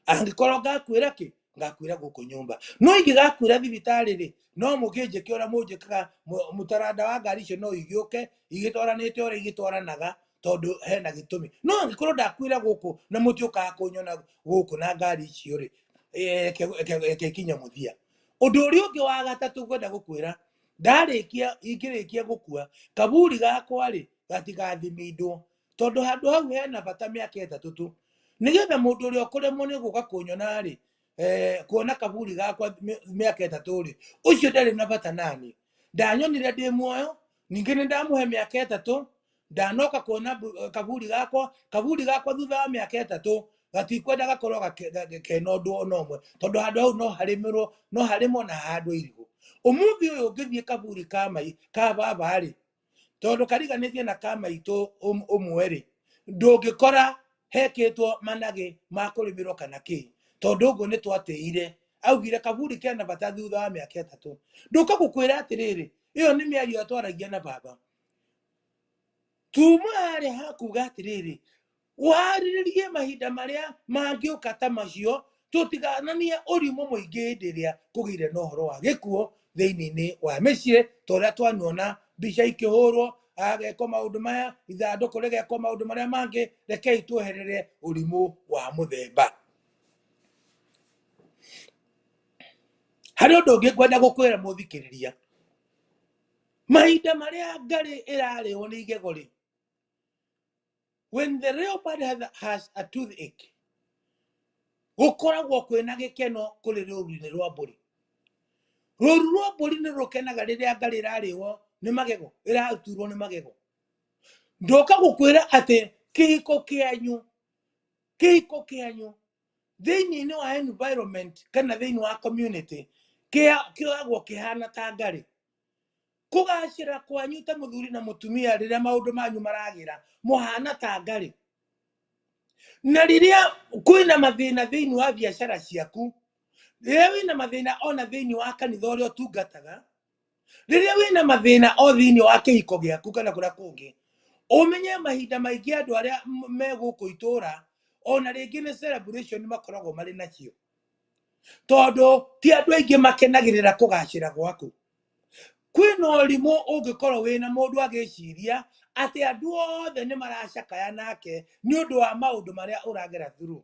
angĩkorwo ngakwĩra kĩ ngakwĩra gũkũ nyũmba no ingĩgakwĩra thibitarĩ rĩ no mũkĩnjĩke ũrĩa mũnjĩkaga mũtaranda wa ngari icio no igĩũke igĩtwaranĩte ũrĩa igĩtwaranaga tondũ hena gĩtũmi no angĩkorwo ndakwĩra gũkũ na mũtiũkaga kũnyona gũkũ na ngari icio rĩ reke ikinya mũthia ũndũ ũrĩa ũngĩ wa gatatũ ngwenda gũkwĩra ingĩrĩkia gũkua kaburi gakwa rĩ gatigathimindwo tondũ handũ hau hena bata mĩaka 3 tu nĩgetha mũndũ ũrĩa ũkũremwo nĩ gũka kũnyona rĩ kuona kaburi gakwa mĩaka 3 rĩ ũcio ndarĩ na bata nani ndanyonire ndĩ muoyo ningĩ nĩ ndamũhe mĩaka 3 ndanoka kuona kaburi gakwa thutha wa mĩaka 3 gatikwenda gakorwo kena ũndũ ona ũmwe tondũ handũ hau no harĩmwo na handũ irigũ ũmũthĩ ũyũ ũngĩthiĩ kaburi ka baba rĩ tondũ kariganĩtie na ka maitũ ũmwe rĩ ndũngĩkora hekĩtwo managĩ ma kũrĩmĩrwo kana kĩ tondũ ũguo nĩ twatĩire augire kaburi kena bata thutha wa mĩaka 3 ndũka gũkwĩra atĩrĩrĩ ĩyo nĩ mĩario twaragia na baba tuma harĩa hakuga atĩrĩrĩ warĩrĩrie mahinda marĩa mangĩũka ta macio tũtigananie ũrimũ mũingĩ hĩndĩ ĩrĩa kũgĩire na ũhoro wa gĩkuũ thĩinĩ wa mĩciĩ ta ũrĩa twanuona mbica ikĩhũrwo agekwo maũndũ maya ithandũkũ rĩgekwo maũndũ marĩa mangĩ rekei tuoherere ũrimũ wa mũthemba harĩ ũndũ ũngĩ ngwenda gũkwĩra mũthikĩrĩria mahinda marĩa ngarĩ ĩrarĩo nĩ igego rĩ when the leopard has a toothache gũkoragwo kwĩna gĩkeno kũrĩ rũru-inĩ rwa mbũri rũru rwa mbũri nĩ rũkenaga rĩrĩa ngarĩ ĩrarĩo nĩ magego ĩraturwo nĩ magego ndoka gũkwĩra atĩ kĩhiko kĩanyu thĩinĩ wa environment kana thĩinĩ wa community kĩoyagwo kĩhana ta ngarĩ kũgacĩra kwanyu ta mũthuri na mũtumia rĩrĩa maũndũ manyu maragĩra mũhana ta ngarĩ na rĩrĩa kwĩna mathĩna thĩinĩ wa biacara ciaku rĩrĩa wĩna mathĩna ona thĩinĩ wa kanitha ũrĩa ũtungataga rĩrĩa wĩna mathĩna o thĩinĩ wa kĩhiko gĩaku kana kũrĩa kũngĩ ũmenye mahinda maingĩ andũ arĩa me gũkũ itũra ona rĩngĩ nĩ celebration makoragwo marĩ nacio tondũ ti andũ aingĩ makenagĩrĩra kũgacĩra gwaku kwĩna ũrimũ ũngĩkorwo wĩna mũndũ agĩciria atĩ andũ othe nĩ maracakaya nake nĩ ũndũ wa maũndũ marĩa ũragera through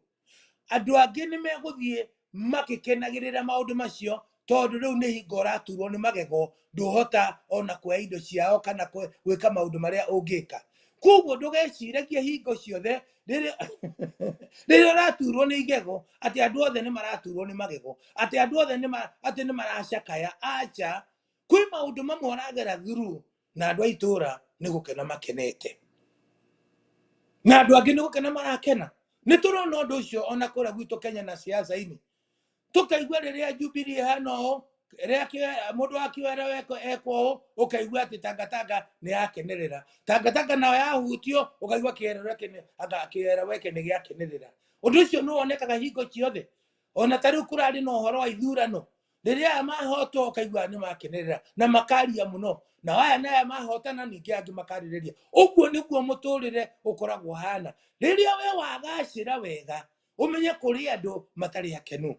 andũ angĩ nĩ megũthiĩ magĩkenagĩrĩra maũndũ macio tondũ rĩu nĩ hingo ũraturwo nĩ magego ndũhota ona kuoya indo ciao kana gwĩka maũndũ marĩa ũngĩka koguo ndũgeciragie hingo ciothe rĩrĩa ũraturwo nĩ igego atĩ andũ othe nĩ maraturwo nĩ magego atĩ andũ othe nĩ maracakaya acha kwĩ maũndũ mamwe ũragera through na andũ a itũra nĩ gũkena makenete na andũ angĩ nĩ gũkena marakena nĩ tũrona ũndũ ũcio ona kũrĩa gwitũ Kenya na siasa-inĩ tũkaigua rĩrĩa Jubilee hana ũũ rĩrĩa mũndũ wakĩoera ekwo ũũ ũkaigua atĩ tangatanga nĩ yakenerera tangatanga nayo yahutio ũkaigua kĩero weke nĩ gĩakenerera ũndũ ũcio nĩ wonekaga hingo ciothe ona ta rĩu kũrarĩ na ũhoro wa ithurano rĩrĩa aya mahotwo ũkaigua nĩ makenerera na makaria mũno na aya na aya mahotana ningĩ angĩ makarĩrĩria ũguo nĩguo mũtũrĩre ũkoragwo hana rĩrĩa we wagacĩra wega ũmenye kũrĩ andũ matarĩ akenu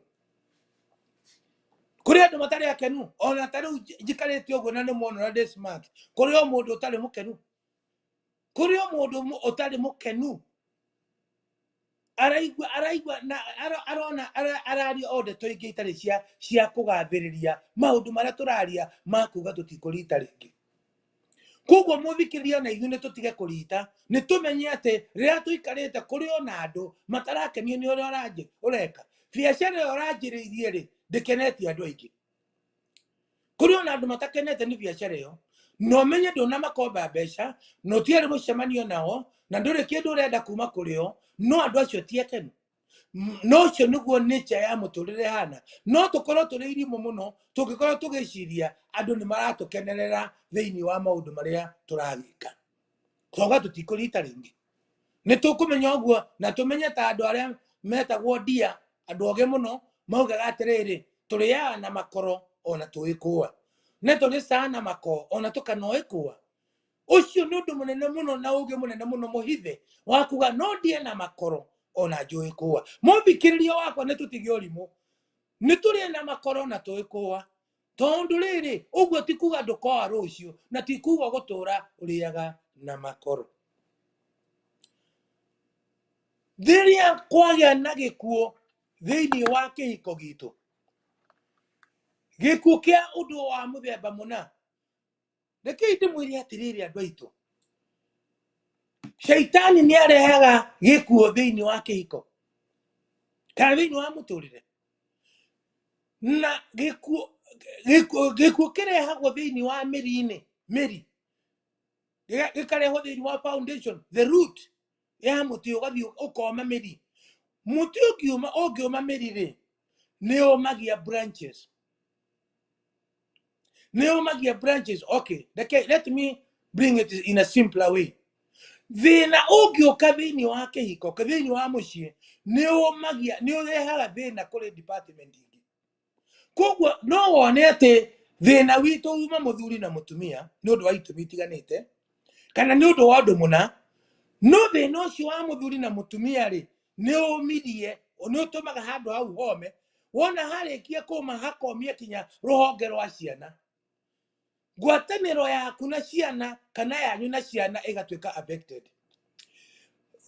kũrĩ andũ matarĩ akenu ona ta rĩu njikarĩte ũguo na nĩ muona na ndĩ smart kũrĩ o mũndũ ũtarĩ mũkenu kũrĩ o mũndũ ũtarĩ mũkenu araigua na arona araria o ndeto ingĩ itarĩ cia kũgathĩrĩria maũndũ marĩa tũraria ma kuga tũtikũrita rĩngĩ koguo mũthikĩria na ithuĩ nĩ tũtige kũrita nĩ tũmenye atĩ rĩrĩa tũikarĩte kũrĩ ona andũ matarakenio nĩ ũrĩa ũreka biacara ĩyo ũranjĩrĩirie rĩ ndĩkenetie andũ aingĩ kũrĩ ona andũ matakenete nĩ biacara ĩyo no menye ndũnamakomba mbeca no tiarĩ mũcemanio nao na ndũrĩ kĩndũ ũrenda kuma kũrĩ o no andũ acio ti akenu no cio niguo nature ya muturire hana no tukorwo turi irimo muno tungikorwo tugiciria andu ni maratukenerera thiini wa maundu maria turagika koga tutikurita ringi ni tukumenya uguo na tumenye ta andu aria metagwo dia andu oge muno maugaga atiriri turiaga na makoro ona tuikua ne turisana mako ona tukanoikua ucio ni undu munene muno na uge munene muno muhithe wakuga no die na makoro ona njuikua muthikiririo wakwa ni tutige urimu ni turi na makoro na tuikua tondu riri uguo tikuga ndukoa rucio na tikuga gutura uriaga na makoro thiria kwagia na gikuo thiini wa kihiko gitu gikuo kia undu wa muthemba muna reke ndimwire atiriri andu aitu shaitani ni arehaga gikuo thiini wa kihiko kana thiini wa muturire na gikuo kirehagwo thiini wa miri gikarehwo thiini wa foundation the root ya muti ugathi ukoma miri muti ungiuma miri ri ni umagia branches okay let me bring it in a simpler way thina ungiuka thiini wa kihiko thiini wa mucii ni urehaga thina kuri department ingi koguo no wone ati thina witu uma muthuri na mutumia ni undu wa itumi itiganite kana ni undu wa undu muna no thina ucio wa muthuri na mutumia ri ni umirie ni utumaga handu hau home wona harikia kuma hakomie kinya ruhonge rwa ciana ngwataniro yaku na ciana kana yanyu na ciana igatuika affected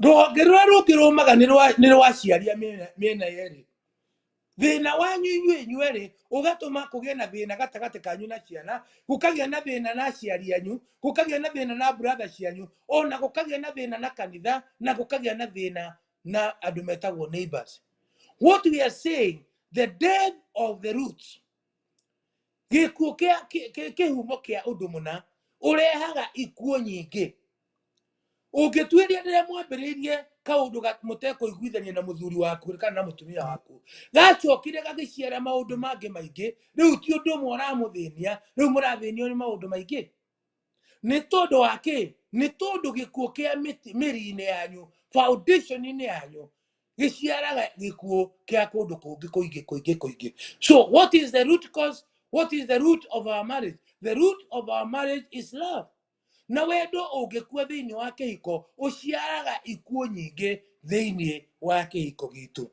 ruhonge rwa rungi rumaga ni rwa ciaria miena yeri thina wanyu inyuĩ ugatuma kugie na thina gatagati kanyu na ciana gukagia na thina na aciari anyu gukagia na thina na brother cianyu ona gukagia na thina na kanitha na gukagia na thina na andu metagwo neighbors. What we are saying, the death of the roots gikuo kihumo kia undu muna urehaga ikuo nyingi ungituiria riria mwambiriirie kaundu mutekuiguithania na muthuri waku kana na mutumia waku gacokire gagiciara maundu mangi maingi riu ti undu umwe uramuthinia riu murathinio ni maundu maingi ni tondu waki ni tondu gikuo kia miri-ini yanyu foundation-ini yanyu giciaraga gikuo kia kundu kungi kuingi. So what is the root cause? What is the root of our marriage? The root of our marriage is love. Na wendo ungikua thiini wa kihiko uciaraga ikuo nyingi thiini wa kihiko gitu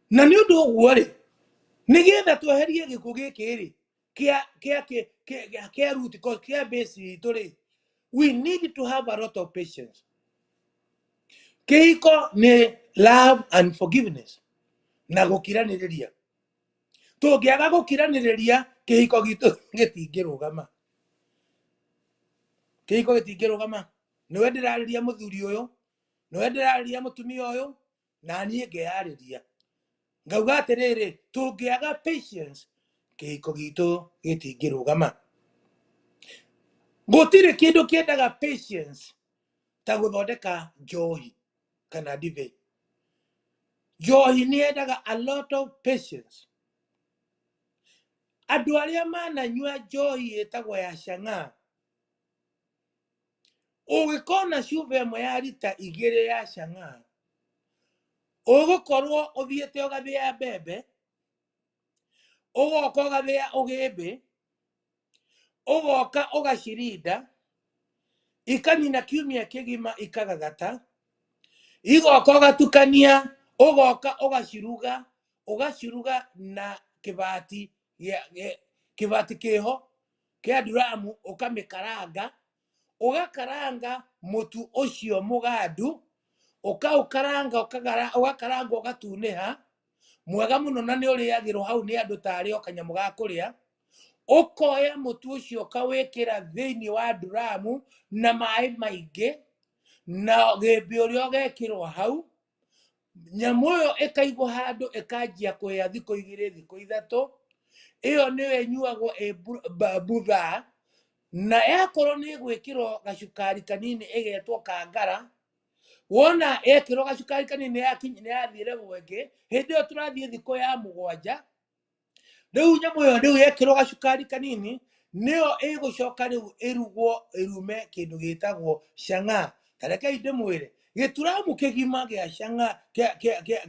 na ni undu uguo ri nigetha tweherie gikuo giki ri kia root cause kia base itu ri we need to have a lot of patience. Kihiko ni love and forgiveness na gukiraniria tungiaga gukiraniria kihiko gitu gitingirugama kihiko gitingirugama niwe ndirariria muthuri uyu niwe ndirariria mutumia uyu na nie ngeyariria ngauga atiriri tungiaga patience kihiko gitu gitingirugama gutiri kindu kiendaga patience ta guthondeka njohi kana divei njohi ni yendaga a lot of patience andu aria mananyua njohi itagwo ya cang'aa ugikona cuba imwe ya rita 2 ya cang'aa ugukorwo uthiite ugathia mbembe ugoka ugathia ugimbi ugoka ugacirinda ikanina kiumia kigima ikagathata igoka ugatukania ugoka ugaciruga na kibati kiho kia duramu ukamikaranga ugakaranga mutu ucio mugandu ukaukaranga ugakaranga ugatuniha mwega muno na ni uriagirwo hau ni andu tari o kanyamu ga kuria ukoya mutu ucio ukawikira thiini wa duramu na mai maingi na gimbi uria ugekirwo hau nyamu yo ikaigwo handu ikanjia kuya thiku 2 thiku 3 iyo niwe nyuagwo butha na yakorwo ni gwikirwo gacukari kanini igetwo kangara wona ekiro gacukari kanini yakinyire yathire gwenge hindi yo turathie thiko ya mugwanja riu nyamu yo riu ekiro gacukari kanini niyo igucoka riu irugwo irume kindu gitagwo canga tareke inde mwire gituramu kigima gia canga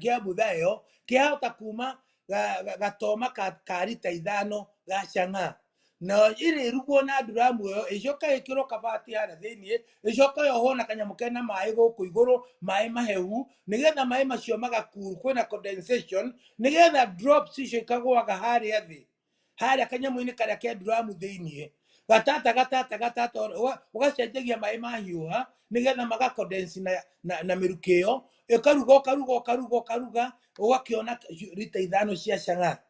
kia muthayo kiahota kuma gatoma ka rita 5 ga canga na iri rugwo na nduramu yo icoka ikiro kabati hara thiini icoka yo hona kanyamu kena mai guku iguru mai mahehu nigetha mai macio magakuru kwina condensation nigetha drops icio ikagwaga haria thi haria kanyamu-ini karia ke nduramu thiini gatata ugacenjagia mai mahiuha nigetha magacondense na miruki iyo ikaruga ugakiona rita 5 cia canga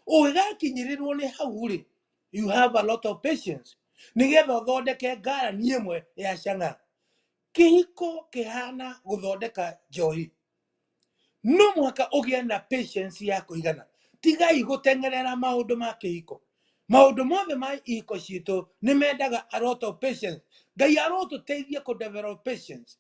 ugakinyirirwo ni hau ri you have a lot of patience nigetha uthondeke ngarani imwe ya canga kihiko kihana guthondeka njohi no mwaka ugie na patience ya kuigana tigai gutengerera maundu ma kihiko maundu mothe ma ihiko citu ni mendaga a lot of patience ngai arotuteithia ku develop patience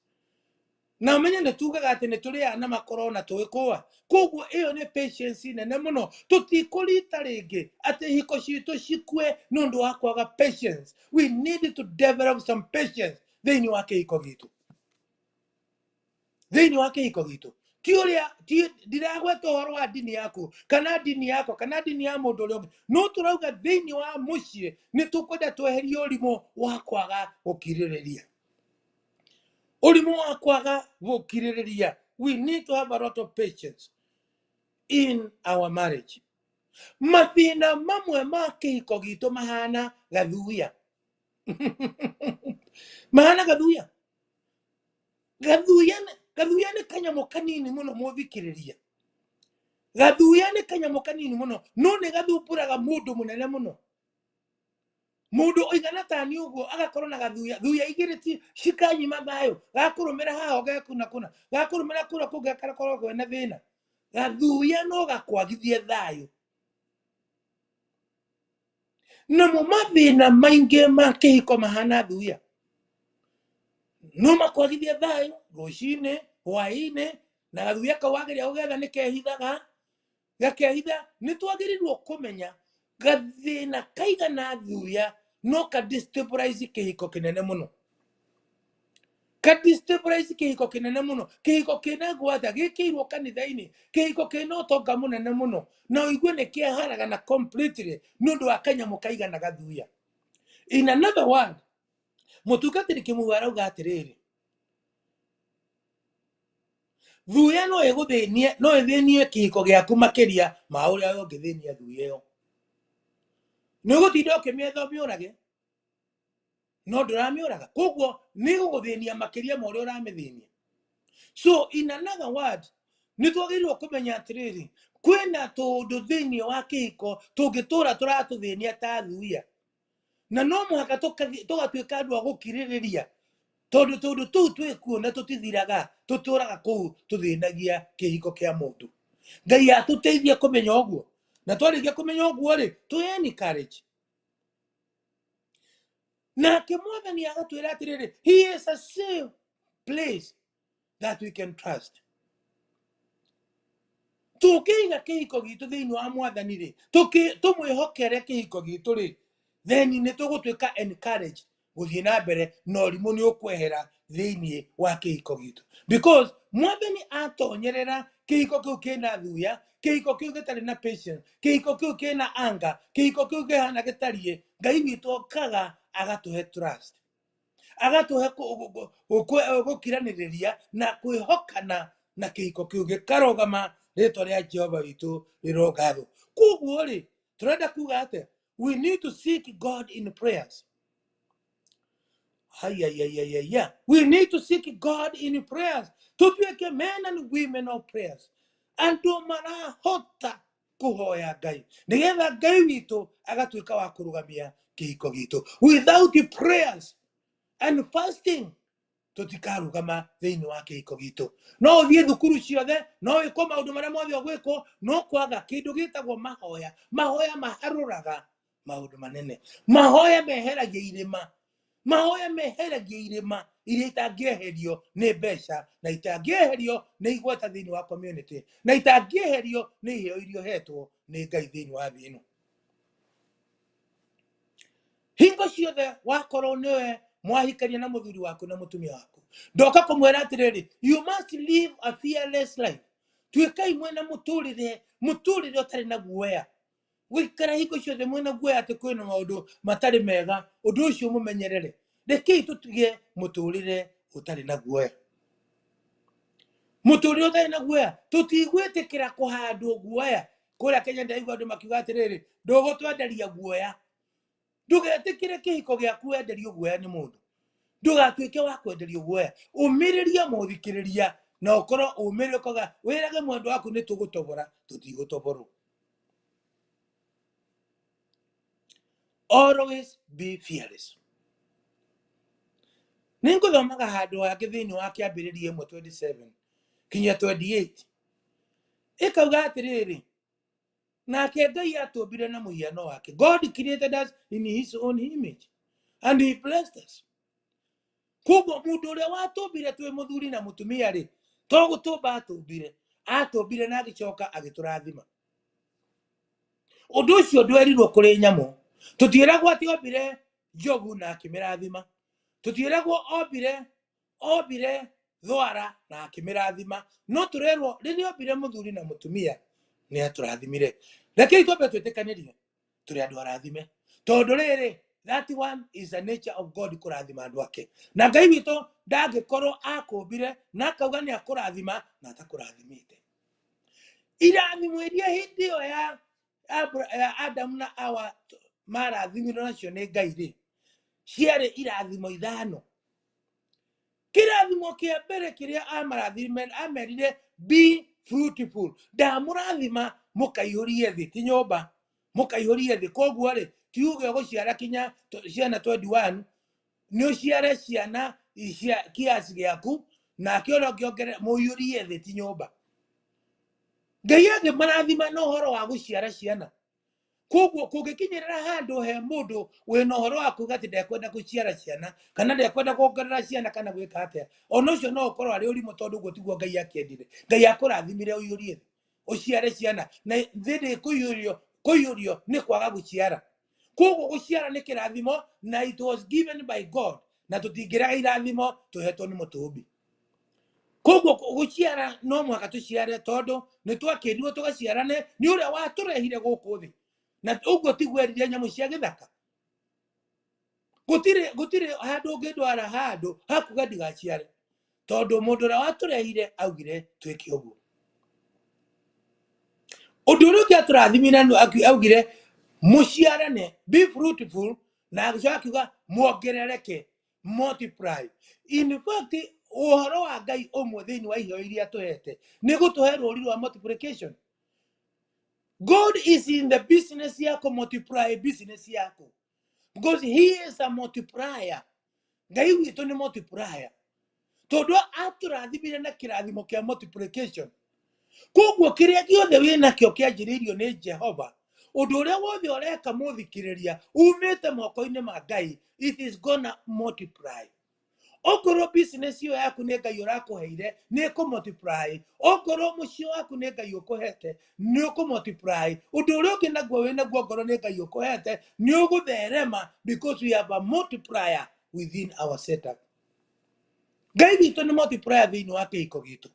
na menye ne tugaga ati ne turi ana makorona tuikua koguo iyo ni patience nene muno tutikurita ringi ati ihiko citu cikue nundu wa kwaga patience we need to develop some patience thiini wa kihiko gitu thiini wa kihiko gitu tiuria ndiragweta uhoro wa dini yaku kana dini yako kana dini ya mundu uria ungi no turauga thiini wa mucii ni tukwenda tweherie urimu wa kwaga gukiririria urimu wa kwaga gukiririria we need to have a lot of patience in our marriage mathina mamwe ma kihiko gitu mahana gathuya mahana gathuya gathuya ni kanyamu kanini muno muthikiriria gathuya ni kanyamu kanini muno no ni gathumburaga mundu munene muno mundu oigana tani uguo agakorwo na gathuya thuya igiriti cikanyima thayo gakurumira haho gekuna gakurumira kura kungekara korwo kwena thina gathuya no gakwagithie thayo na mo mathina maingi ma kihiko mahana thuya no makwagithie thayo rucini hwaini na gathuya kawageria ugetha ni kehithaga gakehitha ni twagirirwo kumenya gathina kaigana thuya no ka destabilize kihiko kinene muno destabilize kihiko kinene muno kihiko kina gwatha gikirwo kanitha-ini kihiko kina utonga munene muno na uigue ni kiaharaga na completely nundu wa kanyamu kaigana gathuya in another word mutungatiri kimuhu arauga atiriri thuya no iguthinie no ithinie kihiko giaku makiria ma uria we ungithinia thuya iyo ni ugutinda ukimietha miurage no nduramiuraga koguo ni guguthinia makiria ma uria uramithania so in another word ni twagirwo kumenya atiriri kwina tundu thiini wa kihiko tungitura turatuthinia ta thuya na no muhaka tugatuika andu a gukiririria tondu tuu twikuona tutithiraga tuturaga kuu tuthinagia kihiko kia mundu ngai atuteithie kumenya uguo na twarikia kumenya uguo ri tu encourage na kimwathani agatwira atiriri he is a safe place that we can trust tukiiga kihiko gitu thiini wa mwathani ri tumwihokere kihiko gitu ri then ni tugutwika encourage guthie na mbere na urimu ni ukwehera thiini wa kihiko gitu because mwathani atonyerera kihiko kiu kina thuya kihiko kiu gitari na patience kihiko kiu kina anger kihiko kiu kihana gitarie ngai witu okaga agatuhe trust agatuhe gukiraniriria na kwihokana na kihiko kiu gikarogama ritwa ria Jehova witu rirogatho koguo ri turenda kuga ate we need to seek God in prayers we need to seek God in prayers tutuike men and women of prayers andu marahota kuhoya ngai nigetha ngai witu agatuika wa kurugamia kihiko gitu without prayers and fasting tutikarugama thiini wa kihiko gitu no uthie thukuru ciothe no wiko maundu maria mothe ugwiko no kwaga kindu gitagwo mahoya maharuraga maundu manene mahoya meheragia irima mahoya meheragia irima iria itangĩeherio nĩ mbeca na itangĩeherio nĩ igweta thĩinĩ wa community na itangĩeherio nĩ iheo iria hetwo nĩ Ngai thĩinĩ wa thĩ ĩno. Hingo ciothe wakorwo niwe mwahikania na mũthuri waku na mũtumia waku, ndoka kũmwĩra atĩrĩrĩ, you must live a fearless life. Tuĩkai mwena mũtũrĩre ũtarĩ na guoya. Gũikara hingo ciothe mwena guoya atĩ kwĩna maũndũ matarĩ mega, ũndũ ũcio mũmenyerere. Rekei tũtige mũtũrĩre ũtarĩ na guoya. Mũtũrĩre ũtarĩ na guoya, tũtigwĩtĩkĩra kũhandwo guoya. Kũrĩa Kenya ndaigua andũ makiuga atĩrĩrĩ, ndũgũtwenderia guoya. Ndũgetĩkĩre kĩhiko gĩaku wenderio guoya nĩ mũndũ. Ndũgatuĩke wa kwenderio guoya. Ũmĩrĩria mũthikĩrĩria na ũkorwo ũmĩrĩria ũkoga wĩrage mwendwa waku nĩ tũgũtobora, tũtigũtoborwo. Always be fearless. Nĩngũthomaga handũ hangĩ thĩinĩ wa kĩambĩrĩria 1:27 kinya 28. Ĩkauga atĩrĩrĩ, nake Ngai atũmbire na mũhiano wake. God created us in his own image and he blessed us. Koguo mũndũ ũrĩa watũmbire twĩ mũthuri na mũtumia rĩ, to gũtũmba atũmbire na agĩcoka agĩtũrathima. Ũndũ ũcio ndwerirwo kũrĩ nyamũ. Tũtiĩragwo atĩ ombire njogu na akĩmĩrathima. Tũtiĩragwo ombire thwara na akĩmĩrathima. No tũrerwo rĩrĩa ombire mũthuri na mũtumia nĩ atũrathimire. Rekei twambe twĩtĩkanĩrie tũrĩ andũ arathime. Tondũ rĩrĩ, that one is the nature of God kũrathima andũ ake. Na Ngai witũ ndangĩkorwo akũmbire na akauga nĩ akũrathima na atakũrathimĩte. Irathimo iria hĩndĩ ĩyo ya Adamu na Hawa marathimirwo nacio nĩ Ngai rĩ, ciarĩ irathimo 5. Kĩrathimo kĩa mbere kĩrĩa amerire be fruitful. Ndamũrathima mũkaihũrie thĩ, ti nyũmba, mũkaihũrie thĩ. Koguo rĩ, tiuge gũciara kinya ciana 21 nĩ ũciare ciana cia kiasi gĩaku na kĩoro kĩongerere mũihũrie thĩ, ti nyũmba. Ngai agĩmarathima na ũhoro wa gũciara ciana. Koguo kũngĩkinyĩrĩra handũ he mũndũ wĩna ũhoro wa kuuga atĩ ndekwenda gũciara ciana kana ndekwenda kuongerera ciana kana gwĩka atĩa, ona ũcio no ũkorwo arĩ ũrimũ, tondũ ũguo tiguo Ngai akĩendire. Ngai akũrathimire ũihũrie thĩ, ũciare ciana, na thĩ kũiyũrio nĩ kwaga gũciara. Koguo gũciara nĩ kĩrathimo na it was given by God, na tũtingĩrega irathimo tũhetwo nĩ mũtũmbi. Koguo gũciara no mwaka tũciare, tondũ nĩ twakĩrirwo tũgaciarane nĩ ũrĩa watũrehire gũkũ thĩ. Na ũguo tiguo eririe nyamũ cia gĩthaka. Gũtirĩ handũ ũngĩndwara handũ hakuga ndigaciare, tondũ mũndũ ũrĩa watũrehire augire twĩke ũguo. Ũndũ ũrĩa ũngĩ atũrathimire augire mũciarane, be fruitful, na agĩcoka akiuga muongerereke, multiply. In fact, ũhoro wa Ngai ũmwe thĩinĩ wa iheo iria tũhete nĩ gũtũhe rũri rwa multiplication. God is in the business yako multiply business yako, because he is a multiplier. Ngai witũ nĩ multiplier, tondũ atũrathimire na kĩrathimo kĩa multiplication. Koguo kĩrĩa gĩothe wĩnakĩo kĩanjĩrĩirio nĩ Jehova, ũndũ ũrĩa wothe ũreka mũthikĩrĩria umĩte moko-inĩ ma Ngai, it is gonna multiply. Okorwo business ĩyo yaku nĩ Ngai ũrakũheire, nĩ ĩkũmultiply. Okorwo mũciĩ waku nĩ Ngai ũkũhete, nĩ ũkũmultiply. Ũndũ ũrĩa ũngĩ naguo wĩnaguo ngoro nĩ Ngai ũkũhete, nĩ ũgũtherema, because we have a multiplier within our setup. Ngai witũ nĩ multiplier thĩinĩ wa kĩhiko gitũ.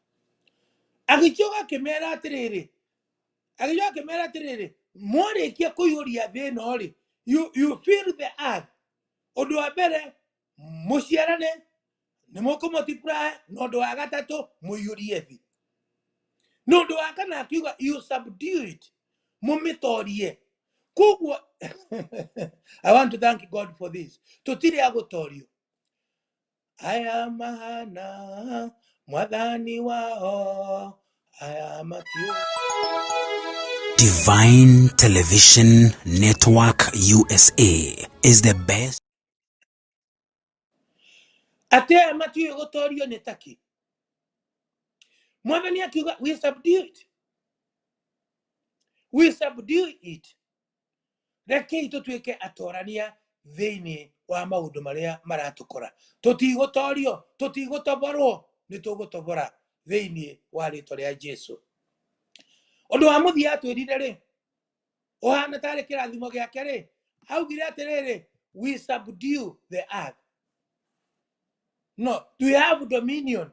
Agĩcoka akĩmera atĩrĩrĩ, mwarĩkia kũiyũria thĩ ĩno rĩ, you fill the earth. Ũndũ wa mbere mũciarane, nĩ mũkũmultiply. Na ũndũ wa gatatũ mũiyũrie thĩ. Na ũndũ wa kana akiuga you subdue it, mũmĩtorie. Koguo I want to thank God for this. Tũtirĩ agũtorio. Aya mahana mwathani wao, aya makiu. Divine Television Network USA is the best. Ate aya matiũĩ gũtorio nĩ taki. Mwathani akiuga we subdue it. We subdue it. Rekei tũtuĩke atorania thĩinĩ wa maundu maria maratukora tutigotorio tutigotoborwo ni tugotobora thiini wa ritwa ria Jesu. Undu wa muthia atwirire ri ohana tari kirathimo giake ri augire atiriri we subdue the earth. No, we have dominion.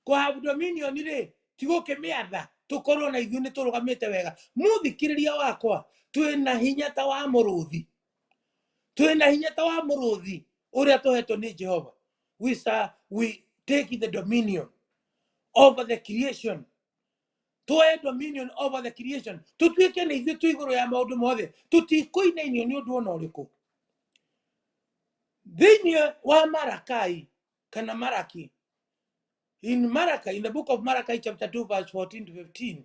Ko have dominion ri tiguke miatha tukorwo na ithuĩ nĩ tũrũgamĩte wega. Mũthikĩrĩria wakwa twĩna hinya ta wa mũrũthi, twĩna hinya ta wa mũrũthi ũrĩa tũhetwo nĩ Jehova. We take the dominion over the creation. Tuoe dominion over the creation. Tutuĩke nĩ ithuĩ twĩ igũrũ ya maũndũ mothe, tutikũinainio nĩ ũndũ ona ũrĩkũ. Thĩinĩ wa Marakai kana Maraki, in Malachi, in the book of Malachi chapter 2 verse 14 to 15,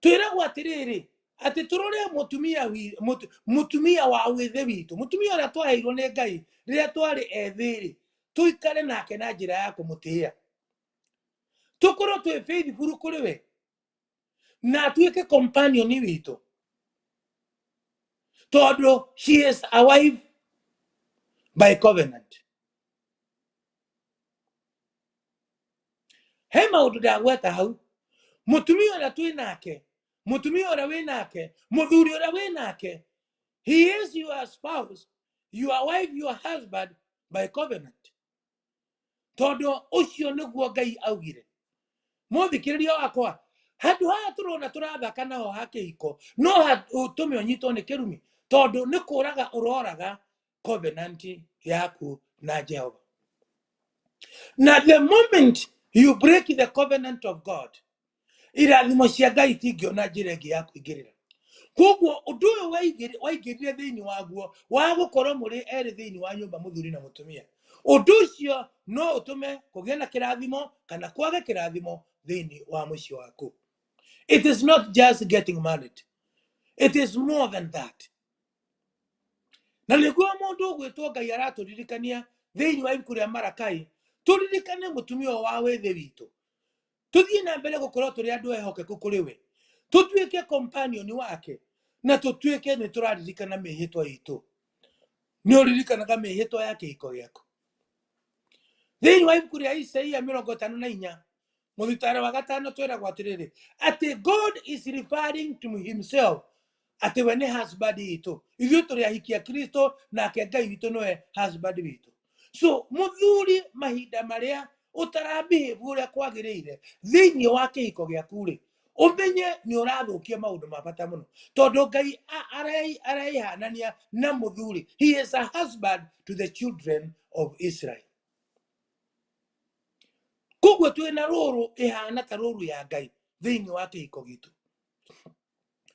twĩragwo atĩrĩrĩ atĩ tũrore mũtumia wa wĩthĩ witũ, mũtumia ũrĩa twaheirwo nĩ Ngai rĩrĩa twarĩ ethĩ-rĩ, tũikare nake na njĩra ya kũmũtĩĩa, tũkorwo twĩ faithful kũrĩ we na atuĩke companion witũ, tondũ she is a wife by covenant. He maũndũ ndagweta hau. Mũtumia ũrĩa twĩ nake, mũtumia ũrĩa wĩ nake, mũthuri ũrĩa wĩ nake, he is your spouse, your wife, your husband by covenant. Tondũ ũcio nĩguo Ngai augire. Mũthikĩrĩria wakwa, handũ haha tũrona tũrathaka naho ha kĩhiko, no ũtũme ũnyitwo nĩ kĩrumi, tondũ nĩ kũraga ũroraga covenant yaku na Jehova. Na the moment you break the covenant of God, irathimo cia Ngai itingĩona njĩra ĩngĩ ya kũingĩrĩra. Koguo ũndũ ũyũ waingĩrire thĩinĩ waguo wa gũkorwo mũrĩ erĩ thĩinĩ wa nyũmba, mũthuri na mũtumia, ũndũ ũcio no ũtũme kũgĩe na kĩrathimo kana kwage kĩrathimo thĩinĩ wa mũciĩ waku. It is not just getting married. It is more than that. Na nĩguo mũndũ ũgwĩtwo Ngai aratũririkania thĩinĩ wa ibuku rĩa Malakai, tũririkane mũtumia wa wĩthĩ witũ, tuthiĩ na mbere gũkorwo tũrĩ andũ ehokeku kũrĩ we, tũtuĩke companion wake, na tũtuĩke nĩ tũraririkana mĩhĩtwa itũ. Nĩ ũririkanaga mĩhĩtwa ya kĩhiko gĩaku? Thĩinĩ wa ibuku rĩa Isaia 54 mũthitari wa 5 twĩragwo atĩrĩrĩ atĩ God is referring to himself atĩ we nĩ husband witũ, ithuĩ tũrĩ ahiki a Kristo, nake Ngai witũ nĩwe husband witũ. So mũthuri mahinda marĩa ũtarabehave ũrĩa kwagĩrĩire thĩinĩ wa kĩhiko gĩaku-rĩ, ũmenye nĩ ũrathũkia maũndũ ma bata mũno, tondũ Ngai araihanania na mũthuri. He is a husband to the children of Israel. Koguo twĩna rũrũ ĩhana ta rũrũ ya Ngai thĩinĩ wa kĩhiko gitũ.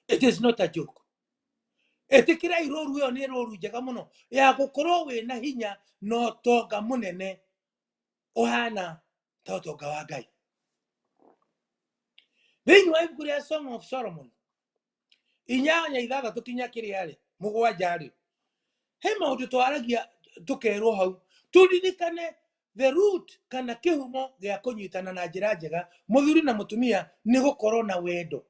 It is not a joke. Ĩtĩkĩrai rũrũ ĩyo nĩ rũrũ njega mũno ya gũkorwo wĩna hinya na ũtonga mũnene ũhana ta ũtonga wa Ngai. Thĩinĩ wa ibuku rĩa Song of Solomon 8:6 kinya kĩrĩa-rĩ 7-rĩ, he maũndũ twaragia tũkerwo hau, tũririkane the root kana kĩhumo gĩa kũnyitana na njĩra njega mũthuri na mũtumia nĩ gũkorwo na wendo.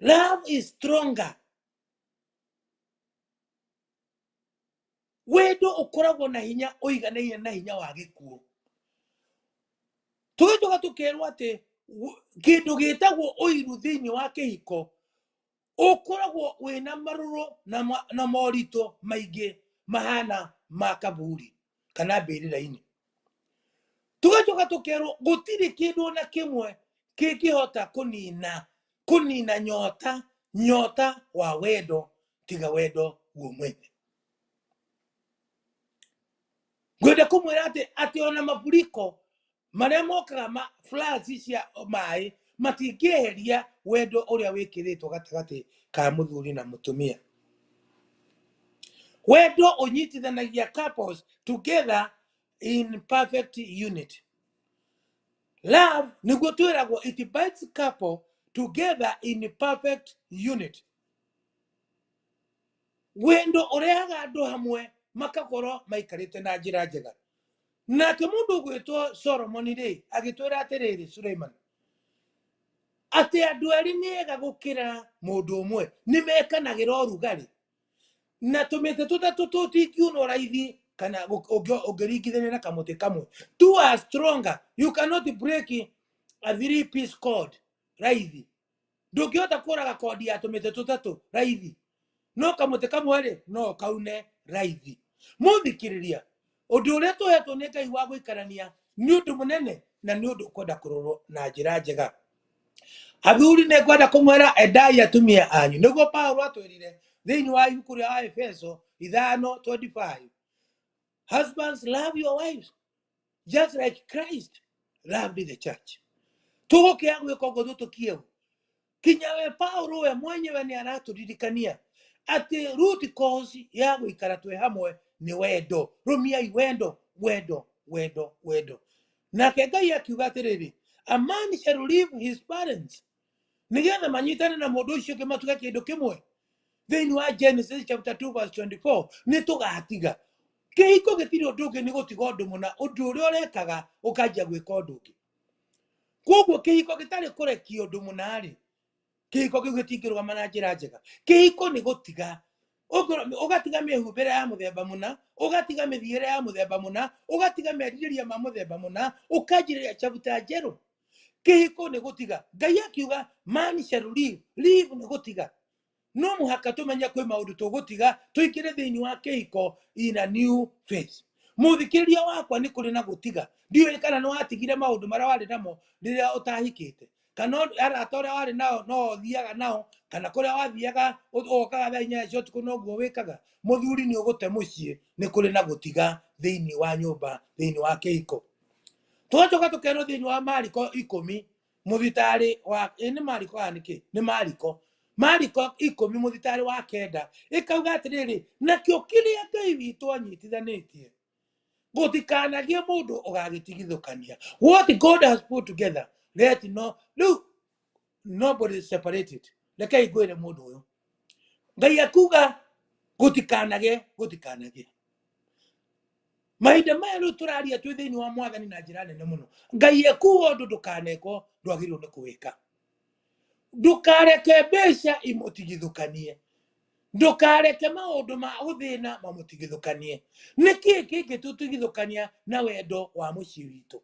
Love is stronger. Wendo ũkoragwo na hinya ũiganaine na hinya wa gĩkuũ. Tũgĩcoka tũkerwo atĩ kĩndũ gĩtagwo ũiru thĩinĩ wa kĩhiko ũkoragwo wĩna marũrũ na moritũ maingĩ mahana ma kaburi kana mbĩrĩra-inĩ. Tũgacoka tũkerwo gũtirĩ kĩndũ ona kĩmwe kĩngĩhota kũnina nyota wa wendo tiga wendo guo mwene. Ngwenda kũmwĩra atĩ ona mafuriko marĩa mokaga floods cia maĩ matingĩeheria wendo ũrĩa wĩkĩrĩtwo gatagatĩ ka mũthuri na mũtumia. Wendo ũnyitithanagia couples together in perfect unity. Love nĩguo twĩragwo it binds couple together in perfect unity. Wendo ũrehaga andũ hamwe makakorwo maikarĩte na njĩra njega. Nake mũndũ ũgwĩtwo Solomon-rĩ agĩtwĩra atĩrĩrĩ Suleiman, atĩ andũ erĩ nĩ ega gũkĩra mũndũ ũmwe, nĩ mekanagĩra ũrugarĩ, na tũmĩtĩ tũtatũ tũtingiunwo raithi kana ugeringithania na kamuti kamwe. Two are stronger. You cannot break a 3-piece cord raithi. Ndũngĩhota kũraga cord ya tũmĩtĩ tũtatũ raithi. No kamuti kamwe rĩ no kaune raithi. Mũthikĩrĩria, ũndũ ũrĩa tũhetwo nĩ Ngai wa gũikarania nĩ ũndũ mũnene na nĩ ũndũ ũkwenda kũrorwo na njĩra njega. Athuri nĩ ngwenda kũmwĩra endai atumia anyu, nĩguo Paulo atwĩrire thĩinĩ wa ibuku rĩa Efeso 5:25. Husbands, love your wives just like Christ loved the church. Tũgũkĩaga gwĩka ũguo tũtũkie. Kinya we Paulo we mwenyewe nĩ aratũririkania atĩ root cause ya gũikara twĩ hamwe nĩ wendo. Rũmiai wendo, wendo, wendo, wendo. Nake Ngai akiuga atĩrĩrĩ, a man shall leave his parents, nĩgetha manyitane na mũndũ ũcio ũngĩ matuge kĩndũ kĩmwe. Thĩinĩ wa Genesis chapter 2:24 nĩ tũgatiga. Kĩhiko gĩtirĩ ũndũ ũngĩ nĩ gũtiga ũndũ mũna, ũndũ ũrĩa ũrekaga ũkanjia gwĩka ũndũ ũngĩ. Koguo kĩhiko gĩtarĩ kũrekia ũndũ mũna rĩ, kĩhiko kĩu gĩtingĩrũgama na njĩra njega. Kĩhiko nĩ gũtiga. Ũgatiga mĩhumbĩre ya mũthemba mũna, ũgatiga mĩthiĩre ya mũthemba mũna, ũgatiga merirĩria ma mũthemba mũna, ũkanjĩrĩria chapter njerũ. Kĩhiko nĩ gũtiga. Ngai akiuga man shall leave. Leave nĩ gũtiga. No mũhaka tũmenye kwĩ maũndũ tũgũtiga tũingĩre thĩinĩ wa kĩhiko in a new phase. Mũthikĩrĩria wakwa nĩ kũrĩ na gũtiga. Ndiũĩ kana nĩ watigire maũndũ marĩa warĩ namo rĩrĩa ũtahikĩte. Kana arata ũrĩa warĩ nao no ũthiaga nao, kana kũrĩa wathiaga ũgokaga thaa 4 cia ũtukũ noguo wĩkaga. Mũthuri nĩ ũgũte mũciĩ, nĩ kũrĩ na gũtiga thĩinĩ wa nyũmba, thĩinĩ wa kĩhiko. Tũgacoka tũkerwo thĩinĩ wa Mariko 10 mũthitari wa nĩ Mariko nĩkĩ? Nĩ Mariko. Mariko 10 mũthitari wa 9 ĩkauga atĩrĩrĩ, nakĩo kĩrĩa Ngai witũ anyitithanĩtie gũtikanagie mũndũ ũgagĩtigithũkania. What God has put together, let no nobody separate it. Rekei ngwĩre mũndũ ũyũ. Ngai akuga gũtikanagie. Mahinda maya rĩu tũraria twĩ thĩinĩ wa Mwathani na njĩra nene mũno. Ngai ekuga ũndũ ndũkanekwo ndwagĩrĩirwo nĩ kũwĩka. Ndũkareke mbeca imũtigithũkanie. Ndũkareke maũndũ ma gũthĩna mamũtigithũkanie. Nĩkĩ kĩngĩtũtigithũkania na wendo wa mũciĩ witũ?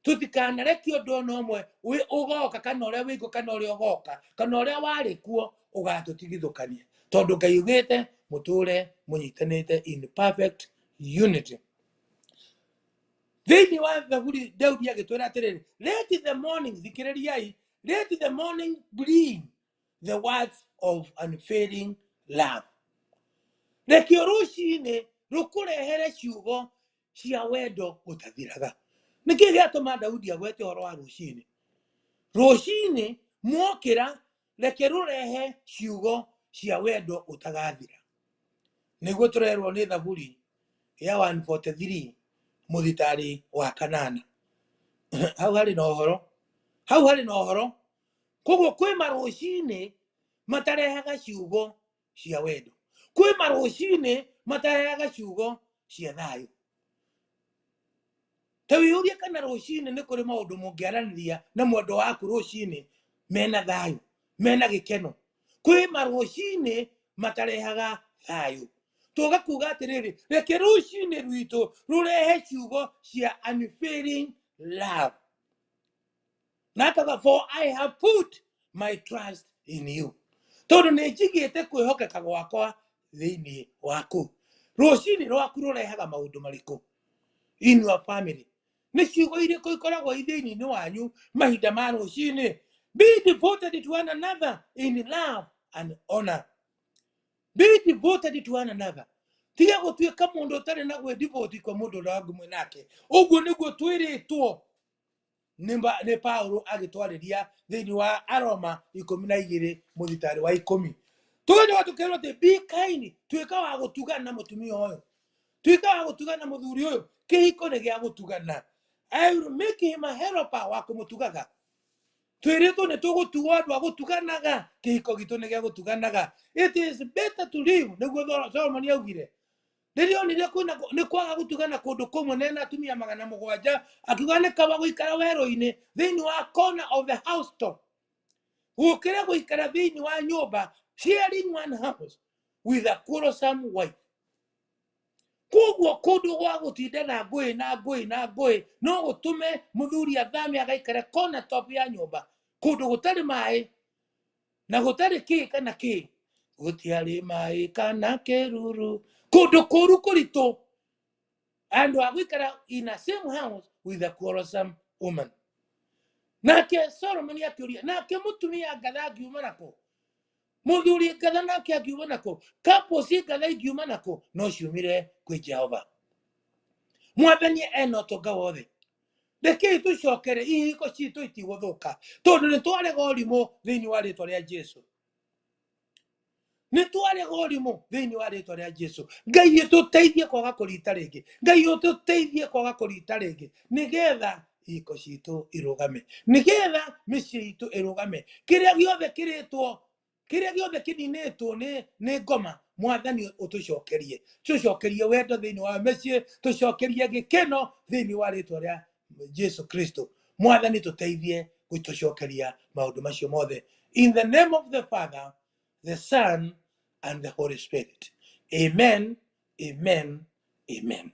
Tũtikanareke ũndũ ona ũmwe ũgoka kana ũrĩa wĩkuo kana ũrĩa ũgoka kana ũrĩa warĩ kuo ũgatũtigithũkania. Tondũ Ngai augĩte mũtũre mũnyitanĩte in perfect unity. Thĩinĩ wa Thaburi Daudi agĩtwĩra atĩrĩrĩ, let the morning, thikĩrĩriai, let the morning bring the words of unfailing love. Rekio rũcinĩ rũkũrehere ciugo cia wendo ũtathiraga. Nĩkĩ gĩatũma Daudi agwete ũhoro wa rũcinĩ? Rũcinĩ mwokĩra reke rũrehe ciugo cia wendo ũtagathira. Nĩguo tũrerwo nĩ Thaburi ya 143 mũthitari wa 8. Hau harĩ na ũhoro. Koguo kwĩ marũcinĩ matarehaga ciugo cia wendo. Kwĩ marũcinĩ matarehaga ciugo cia thayũ. Ta wĩyũrie kana rũcinĩ nĩ kũrĩ maũndũ mũngĩaranĩria na mwendwa waku rũcinĩ mena thayũ, mena gĩkeno. Kwĩ marũcinĩ matarehaga thayũ. Tũgakuga atĩrĩrĩ, reke rũcinĩ rwitũ rũrehe ciugo cia unfailing love. Nakaga, for I have put my trust in you. Tondũ nĩ njigĩte kwĩhokeka gwakwa thĩinĩ waku. Rũcinĩ rwaku rũrehaga maũndũ marĩkũ? In your family. Nĩ ciugo irĩkũ ikoragwo thĩinĩ wanyu mahinda ma rũcinĩ? Be devoted to one another in love and honor. Be devoted to one another. Tiga gũtuĩka mũndũ ũtarĩ na gwĩdevote kwa mũndũ ũrĩa ũngĩ nake. Ũguo nĩguo twĩrĩtwo nĩ Paulo agĩtwarĩria thĩinĩ wa Aroma 12 mũthitari wa 10. Tũgacoka tũkerwo atĩ be kind, tuĩka wa gũtugana na mũtumia ũyũ, tuĩka wa gũtugana na mũthuri ũyũ. Kĩhiko nĩ gĩa gũtugana. I will make him a helper wa kũmũtugaga. Twĩrĩtwo nĩ tũgũtugwo andũ a gũtuganaga. Kĩhiko gitũ nĩ gĩa gũtuganaga. It is better to live, nĩguo Solomon augire. Rĩrĩa onire nĩ kwaga gũtugana kũndũ kũmwe na atumia 700, akiuga nĩ kaba gũikara werũ-inĩ thĩinĩ wa corner of the house top, gũkĩra gũikara thĩinĩ wa nyũmba, sharing one house with a quarrelsome wife. Koguo kundu gwa gutinda na ngui no gutume muthuri athame agaikara kona top ya nyumba kundu gutari mai na gutari ki kana ki gutiari mai kana keruru kundu kuru kuritu andu agwikara in a same house with a quarrelsome woman. Nake Solomon yakiuria nake mutumia ngatha angiuma nako muthuri ngatha nake angiuma nako kaposi ngatha ingiuma nako no ciumire kwi Jehova. Mwathani ena ũtonga wothe. Rekei tũcokere ihiko citũ itigũthũka tondũ nĩ twarega ũrimũ thĩinĩ wa rĩĩtwa rĩa Jesu. Nĩ twarega ũrimũ thĩinĩ wa rĩĩtwa rĩa Jesu. Ngai ũtũteithie kwaga kũrita rĩngĩ. Ngai ũtũteithie kwaga kũrita rĩngĩ nĩgetha ihiko citũ irũgame, nĩgetha mĩciĩ itũ ĩrũgame. Kĩrĩa gĩothe kĩrĩtwo, kĩrĩa gĩothe kĩninĩtwo nĩ ngoma, Mwathani ũtũcokerie. Tũcokerie wendo thĩinĩ wa mĩciĩ, tũcokerie gĩkeno thĩinĩ wa rĩĩtwa rĩa Jesu Kristo. Mwathani tũteithie gũtũcokeria maũndũ macio mothe. In the name of the Father, the Son, and the Holy Spirit. Amen, amen, amen.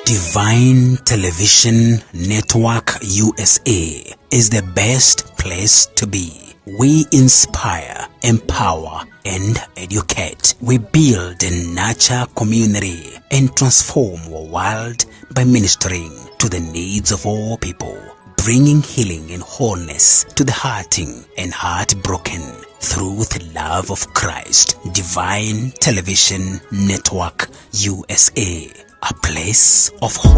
Divine Television Network USA is the best place to be. We inspire, empower, and educate. We build and nurture community and transform our world by ministering to the needs of all people, bringing healing and wholeness to the hurting and heartbroken through the love of Christ. Divine Television Network USA, a place of hope.